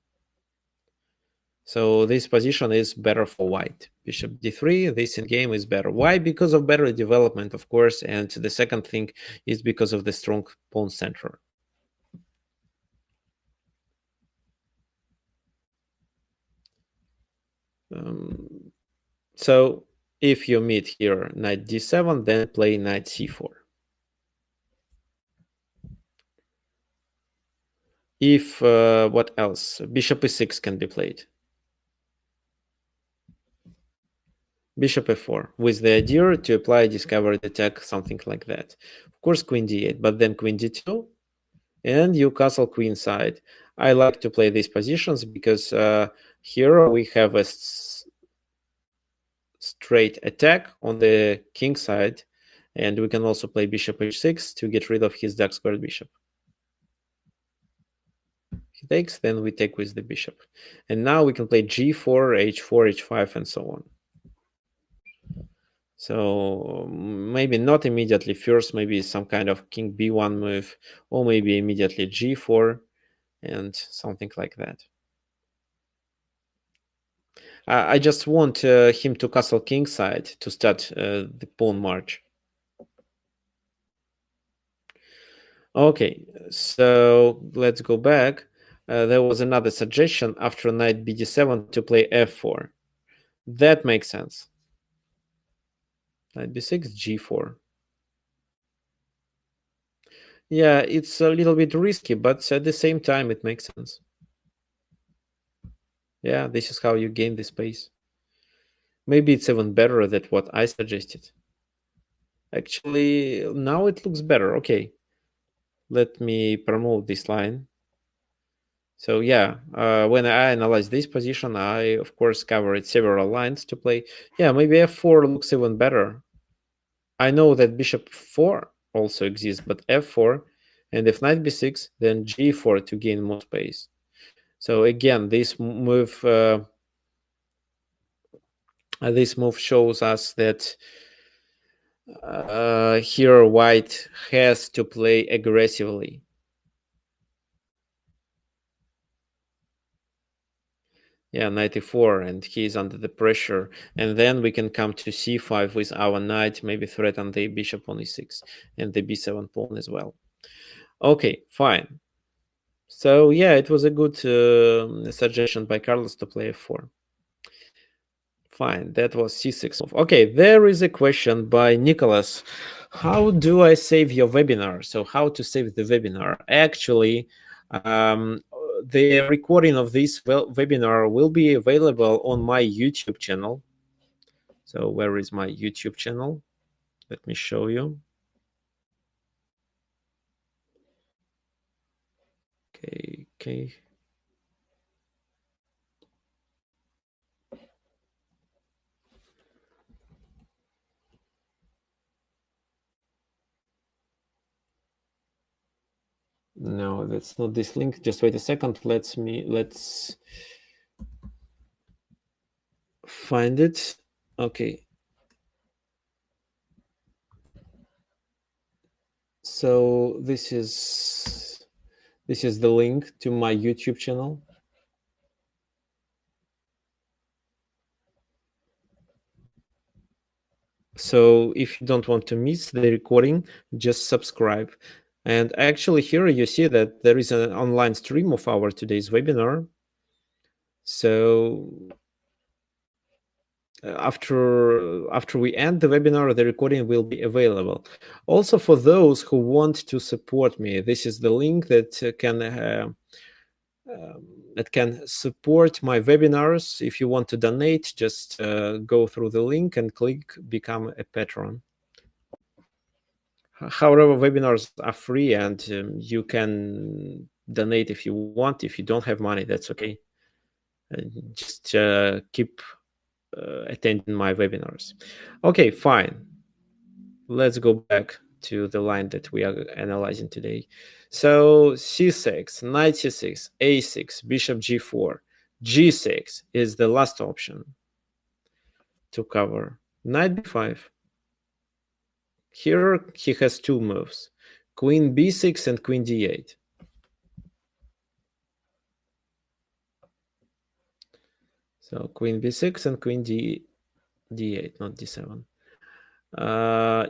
So this position is better for white. Bishop d3, this in game is better. Why? Because of better development, of course, and the second thing is because of the strong pawn center. So if you meet here knight d7, then play knight c4. If what else? Bishop e6 can be played. Bishop f4 with the idea to apply discovered attack, something like that. Of course, queen d8, but then queen d2, and you castle queen side. I like to play these positions because here we have a straight attack on the king side, and we can also play bishop h6 to get rid of his dark squared bishop. He takes, then we take with the bishop. And now we can play g4, h4, h5, and so on. So maybe not immediately first, maybe some kind of king b1 move, or maybe immediately g4 and something like that. I just want him to castle king side to start the pawn march. Okay, so let's go back. There was another suggestion after knight bd7 to play f4. That makes sense. Knight b6, g4. Yeah, it's a little bit risky, but at the same time, it makes sense. Yeah, this is how you gain the space. Maybe it's even better than what I suggested. Actually, now it looks better. Okay, let me promote this line. So yeah, when I analyze this position, I of course covered several lines to play. Yeah, maybe f4 looks even better. I know that bishop 4 also exists, but f4 and if knight b6, then g4 to gain more space. So again, this move shows us that here white has to play aggressively. Yeah, knight e4, and he's under the pressure. And then we can come to c5 with our knight, maybe threaten the bishop on e6 and the b7 pawn as well. Okay, fine. So yeah, it was a good suggestion by Carlos to play f4. Fine, that was c6 move. Okay, there is a question by Nicholas. How do I save your webinar? So how to save the webinar? Actually, the recording of this webinar will be available on my YouTube channel. So where is my YouTube channel? Let me show you. Okay. No, that's not this link. Just wait a second. Let's find it. Okay. So this is the link to my YouTube channel. So if you don't want to miss the recording, just subscribe. And actually here you see that there is an online stream of our today's webinar. So after we end the webinar, the recording will be available. Also for those who want to support me, this is the link that can support my webinars. If you want to donate, just go through the link and click become a patron. However, webinars are free and you can donate if you want. If you don't have money, that's okay. Just keep attending my webinars. Okay, fine. Let's go back to the line that we are analyzing today. So c6, knight c6, a6, bishop g4, g6 is the last option to cover. Knight b5. Here he has two moves, queen b6 and queen d8. So queen b6 and queen d8, not d7.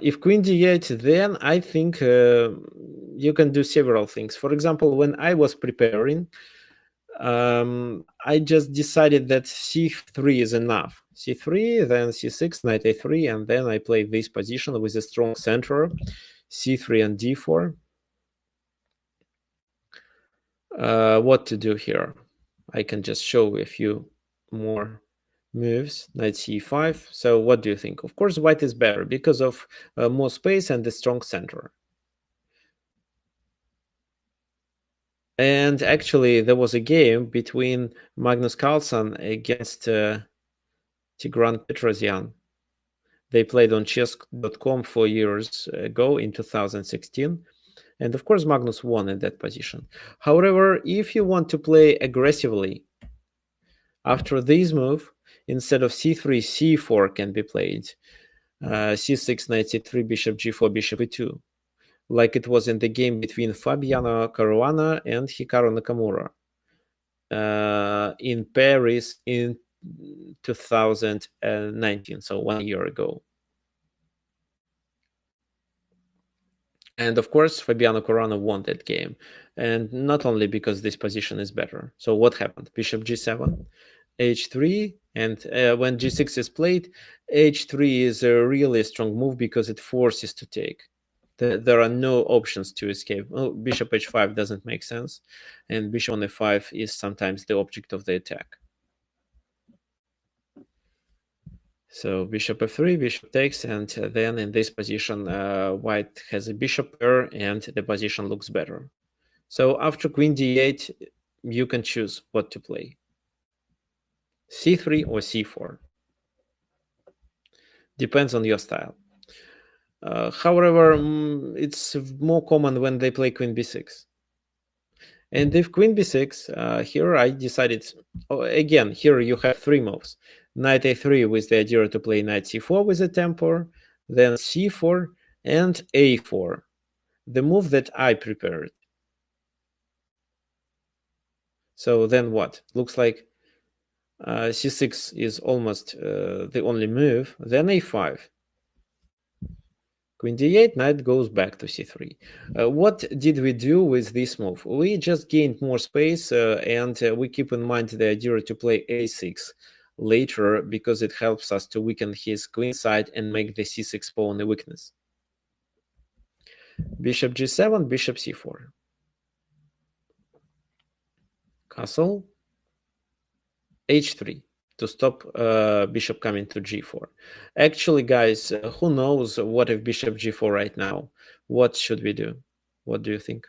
If queen d8, then I think you can do several things. For example, when I was preparing, I just decided that c3 is enough. c3, then c6, knight a3, and then I played this position with a strong center, c3 and d4. What to do here? I can just show a few more moves. Knight c5. So what do you think? Of course, white is better because of more space and the strong center. And actually, there was a game between Magnus Carlsen against Tigran Petrosyan. They played on chess.com 4 years ago in 2016. And of course, Magnus won in that position. However, if you want to play aggressively, after this move, instead of c3, c4 can be played. C6, knight c3, bishop g4, bishop e2, like it was in the game between Fabiano Caruana and Hikaru Nakamura in Paris in 2019, so 1 year ago. And of course, Fabiano Caruana won that game. And not only because this position is better. So what happened? Bishop g7, h3, and when g6 is played, h3 is a really strong move because it forces to take. There are no options to escape. Oh, bishop h5 doesn't make sense, and bishop on f5 is sometimes the object of the attack. So bishop f3, bishop takes, and then in this position, white has a bishop pair, and the position looks better. So after queen d8, you can choose what to play. c3 or c4. Depends on your style. However, it's more common when they play queen b6. And if queen b6, here I decided, again, here you have three moves. Knight a3 with the idea to play knight c4 with a tempo, then c4 and a4, the move that I prepared. So then what? Looks like c6 is almost the only move, then a5. Queen d8, knight goes back to c3. What did we do with this move? We just gained more space, and we keep in mind the idea to play a6 later because it helps us to weaken his queen side and make the c6 pawn a weakness. Bishop g7, bishop c4. Castle h3 to stop bishop coming to g4. Actually, guys, who knows what if bishop g4 right now? What should we do? What do you think?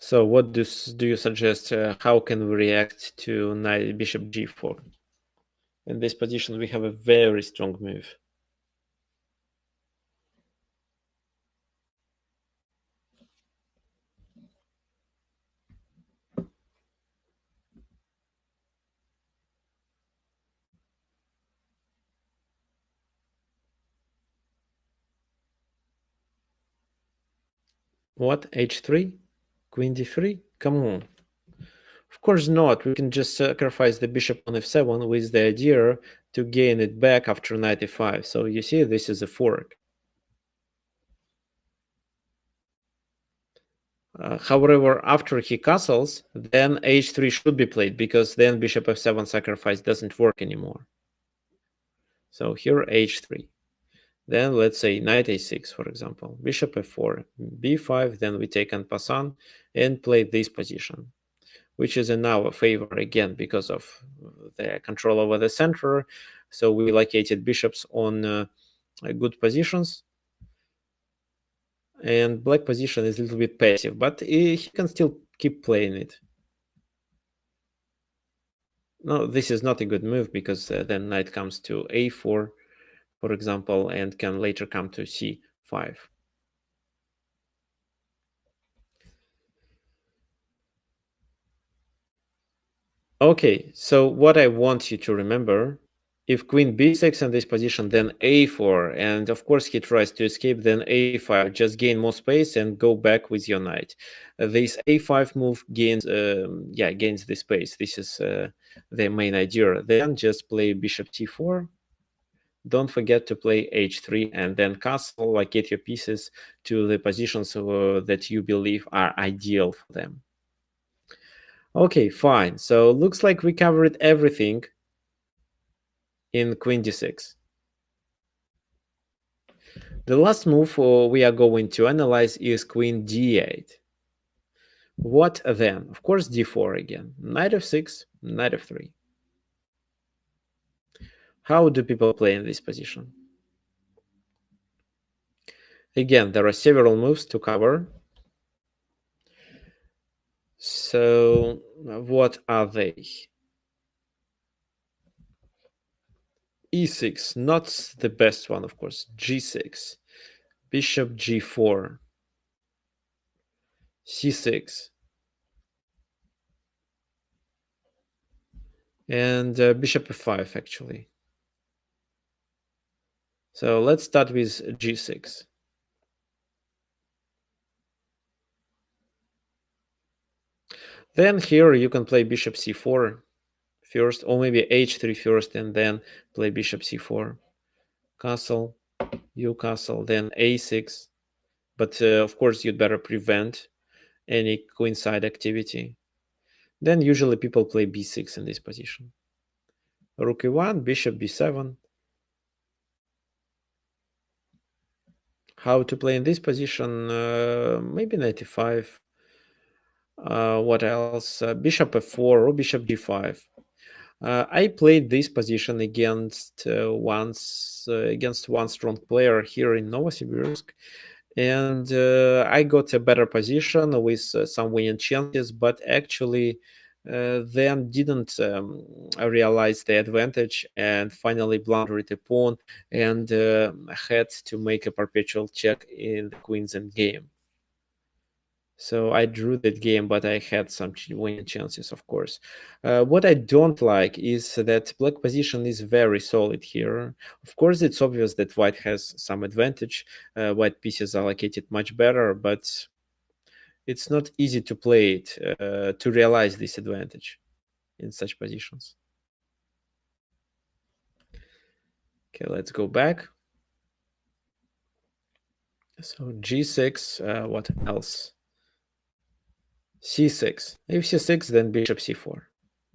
So what do you suggest? How can we react to knight bishop g4? In this position, we have a very strong move. What, h3? Queen d3? Come on. Of course not. We can just sacrifice the bishop on f7 with the idea to gain it back after knight e5. So you see, this is a fork. However, after he castles, then h3 should be played because then bishop f7 sacrifice doesn't work anymore. So here h3. Then let's say knight a6, for example, bishop f4, b5, then we take en passant and play this position, which is in our favor again because of the control over the center. So we located bishops on good positions. And black position is a little bit passive, but he can still keep playing it. No, this is not a good move because then knight comes to a4, for example, and can later come to c5. Okay, so what I want you to remember, if queen b6 in this position, then a4, and of course he tries to escape, then a5, just gain more space and go back with your knight. This a5 move gains the space. This is the main idea. Then just play bishop t4. Don't forget to play h3 and then castle, locate your pieces to the positions that you believe are ideal for them. Okay, fine. So looks like we covered everything in queen d6. The last move we are going to analyze is queen d8. What then? Of course, d4 again. Knight f6, knight f3. How do people play in this position? Again, there are several moves to cover. So what are they? e6, not the best one, of course. g6, bishop g4, c6, and bishop f5, actually. So let's start with g6. Then here you can play bishop c4 first, or maybe h3 first, and then play bishop c4. Castle, you castle, then a6. But of course, you'd better prevent any queenside activity. Then usually people play b6 in this position. Rook e1, bishop b7. How to play in this position? Maybe knight e5. What else? Bishop f4 or bishop g5. I played this position against against one strong player here in Novosibirsk, and I got a better position with some winning chances, but actually then didn't realize the advantage and finally blundered a pawn and had to make a perpetual check in the queen's endgame. So I drew that game, but I had some winning chances, of course. What I don't like is that black position is very solid here. Of course, it's obvious that white has some advantage. White pieces are located much better, but it's not easy to play it, to realize this advantage in such positions. Okay, let's go back. So g6, what else? c6. If c6, then bishop c4.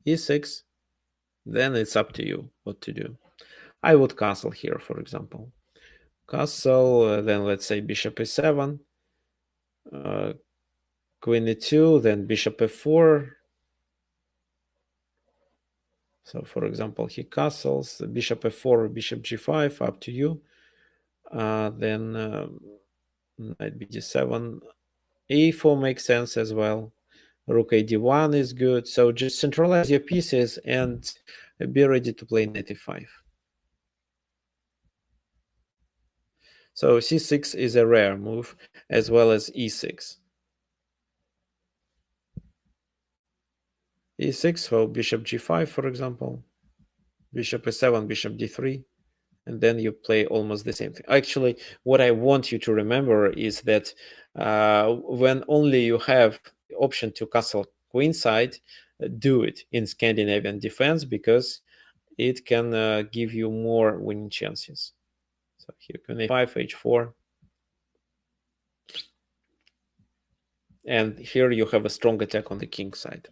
e6, then it's up to you what to do. I would castle here, for example. Castle, then let's say bishop e7, queen e2, then bishop f4. So, for example, he castles, bishop f4, bishop g5, up to you. Then knight bd7, e4 makes sense as well. Rook a d1 is good. So just centralize your pieces and be ready to play knight e5. So c6 is a rare move, as well as e6. e6, so bishop g5, for example. Bishop e7, bishop d3. And then you play almost the same thing. Actually, what I want you to remember is that when only you have the option to castle queenside, do it in Scandinavian defense because it can give you more winning chances. So here, queen a5, h4. And here you have a strong attack on the king side.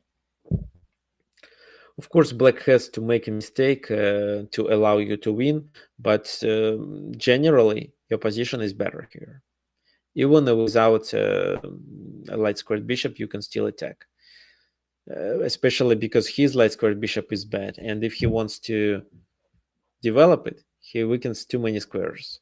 Of course, black has to make a mistake to allow you to win, but generally, your position is better here. Even without a light squared bishop, you can still attack. Especially because his light squared bishop is bad, and if he wants to develop it, he weakens too many squares.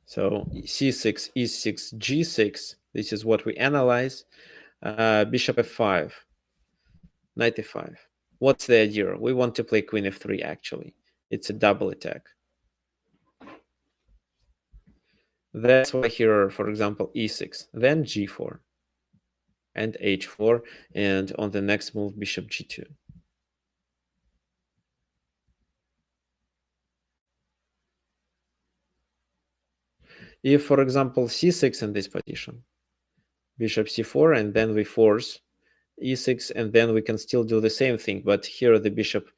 So c6, e6, g6, this is what we analyze. Bishop f5, knight e5. What's the idea? We want to play queen f3, actually. It's a double attack. That's why here, for example, e6, then g4, and h4, and on the next move, bishop g2. If, for example, c6 in this position, bishop c4, and then we force e6, and then we can still do the same thing, but here the bishop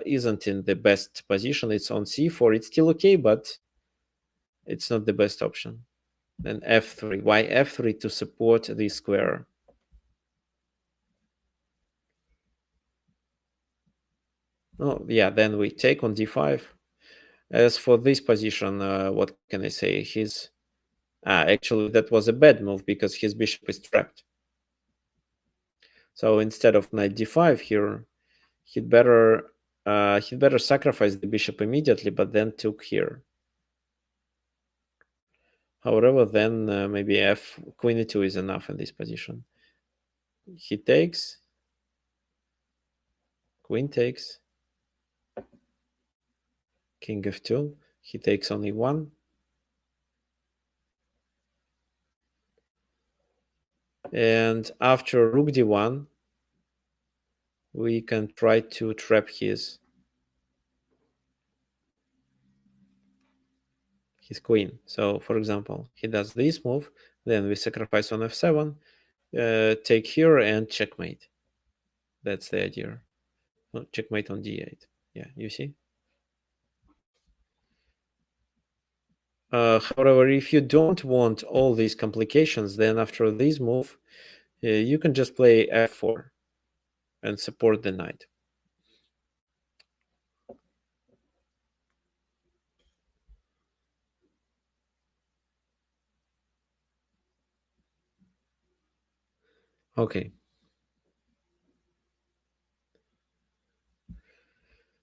isn't in the best position. It's on c4. It's still okay, but it's not the best option. Then f3. Why f3? To support the square. Oh, yeah, then we take on d5. As for this position, what can I say? Actually, that was a bad move because his bishop is trapped. So instead of knight d5 here, he'd better sacrifice the bishop immediately, but then took here. However, then maybe queen e2 is enough in this position. He takes, queen takes, king f2. He takes only one. And after rook d1, we can try to trap his his queen. So, for example, he does this move, then we sacrifice on f7, take here, and checkmate. That's the idea. No, checkmate on d8. Yeah, you see? However, if you don't want all these complications, then after this move, you can just play f4 and support the knight. Okay.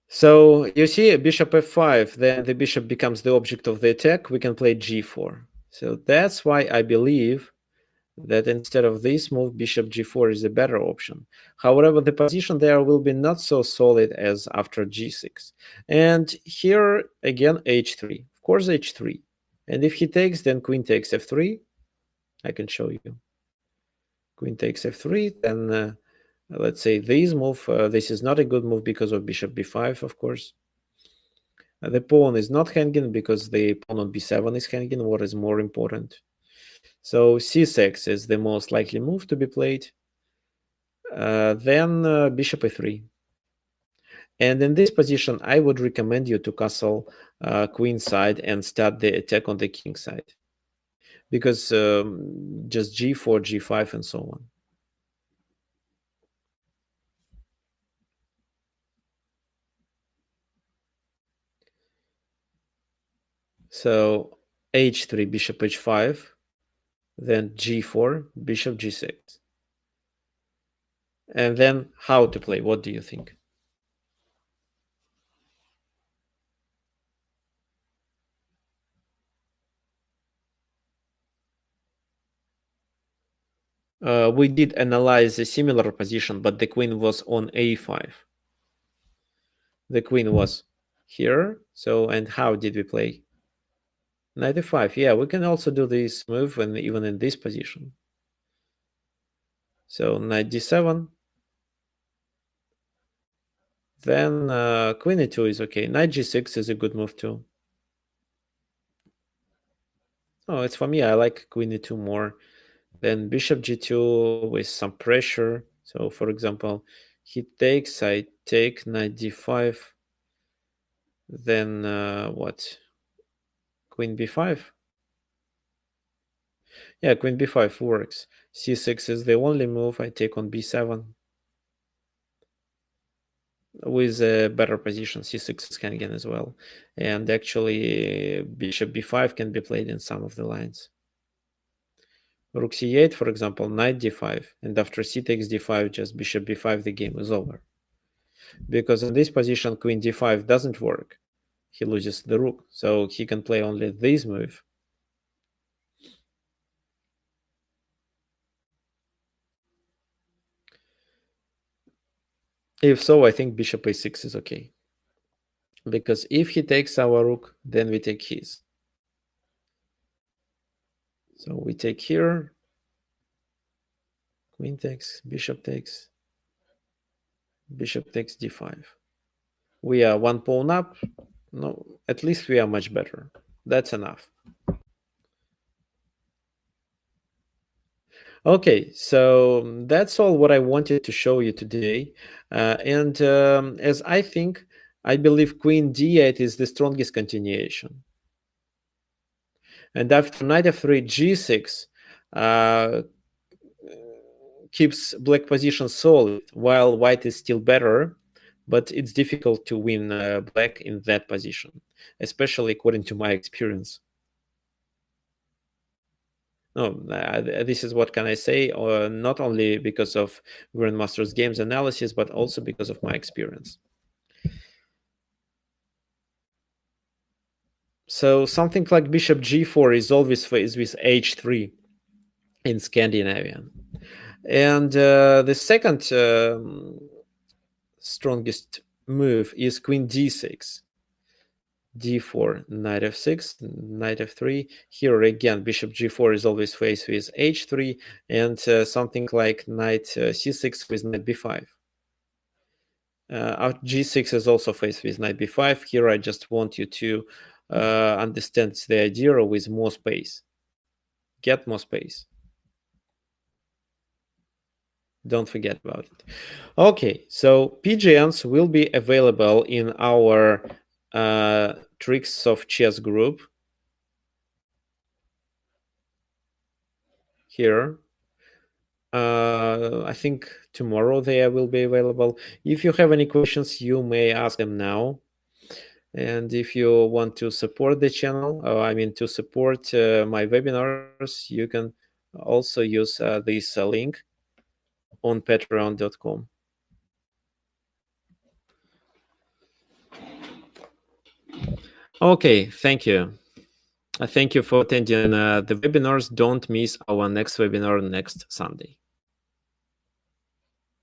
So you see bishop f5, then the bishop becomes the object of the attack. We can play g4. So that's why I believe that instead of this move, bishop g4 is a better option. However, the position there will be not so solid as after g6. And here again, h3. Of course, h3. And if he takes, then queen takes f3. I can show you. Queen takes f3, then let's say this move. This is not a good move because of bishop b5, of course. The pawn is not hanging because the pawn on b7 is hanging. What is more important? So c6 is the most likely move to be played. Then bishop a3. And in this position, I would recommend you to castle queen side and start the attack on the king side. Because just g4, g5, and so on. So h3, bishop h5, then g4, bishop g6. And then how to play? What do you think? We did analyze a similar position, but the queen was on a5. The queen was here. So, and how did we play? Knight e5. Yeah, we can also do this move and even in this position. So knight d7. Then queen e2 is okay. Knight g6 is a good move too. Oh, it's for me. I like queen e2 more. Then bishop g2 with some pressure. So for example, he takes, I take, knight d5. Then what? Queen b5. Yeah, queen b5 works. c6 is the only move. I take on b7. With a better position, c6 is hanging as well. And actually, bishop b5 can be played in some of the lines. Rook c8, for example, knight d5. And after c takes d5, just bishop b5, the game is over. Because in this position, queen d5 doesn't work. He loses the rook. So he can play only this move. If so, I think bishop a6 is okay. Because if he takes our rook, then we take his. So we take here. Queen takes, bishop takes d5. We are one pawn up. No, at least we are much better. That's enough. Okay, so that's all what I wanted to show you today. And as I believe queen d8 is the strongest continuation. And after knight f3, g6 keeps black position solid, while white is still better, but it's difficult to win black in that position, especially according to my experience. No, this is what can I say, not only because of Grandmaster's games analysis, but also because of my experience. So something like bishop g4 is always faced with h3 in Scandinavian. And the second strongest move is queen d6. d4, knight f6, knight f3. Here again, bishop g4 is always faced with h3, and something like knight c6 with knight b5. G6 is also faced with knight b5. Here I just want you to understands the idea with more space. Get more space. Don't forget about it. Okay, so PGNs will be available in our Tricks of Chess group here. I think tomorrow they will be available. If you have any questions, you may ask them now. And if you want to support the channel, to support my webinars, you can also use this link on patreon.com. Okay, thank you. Thank you for attending the webinars. Don't miss our next webinar next Sunday.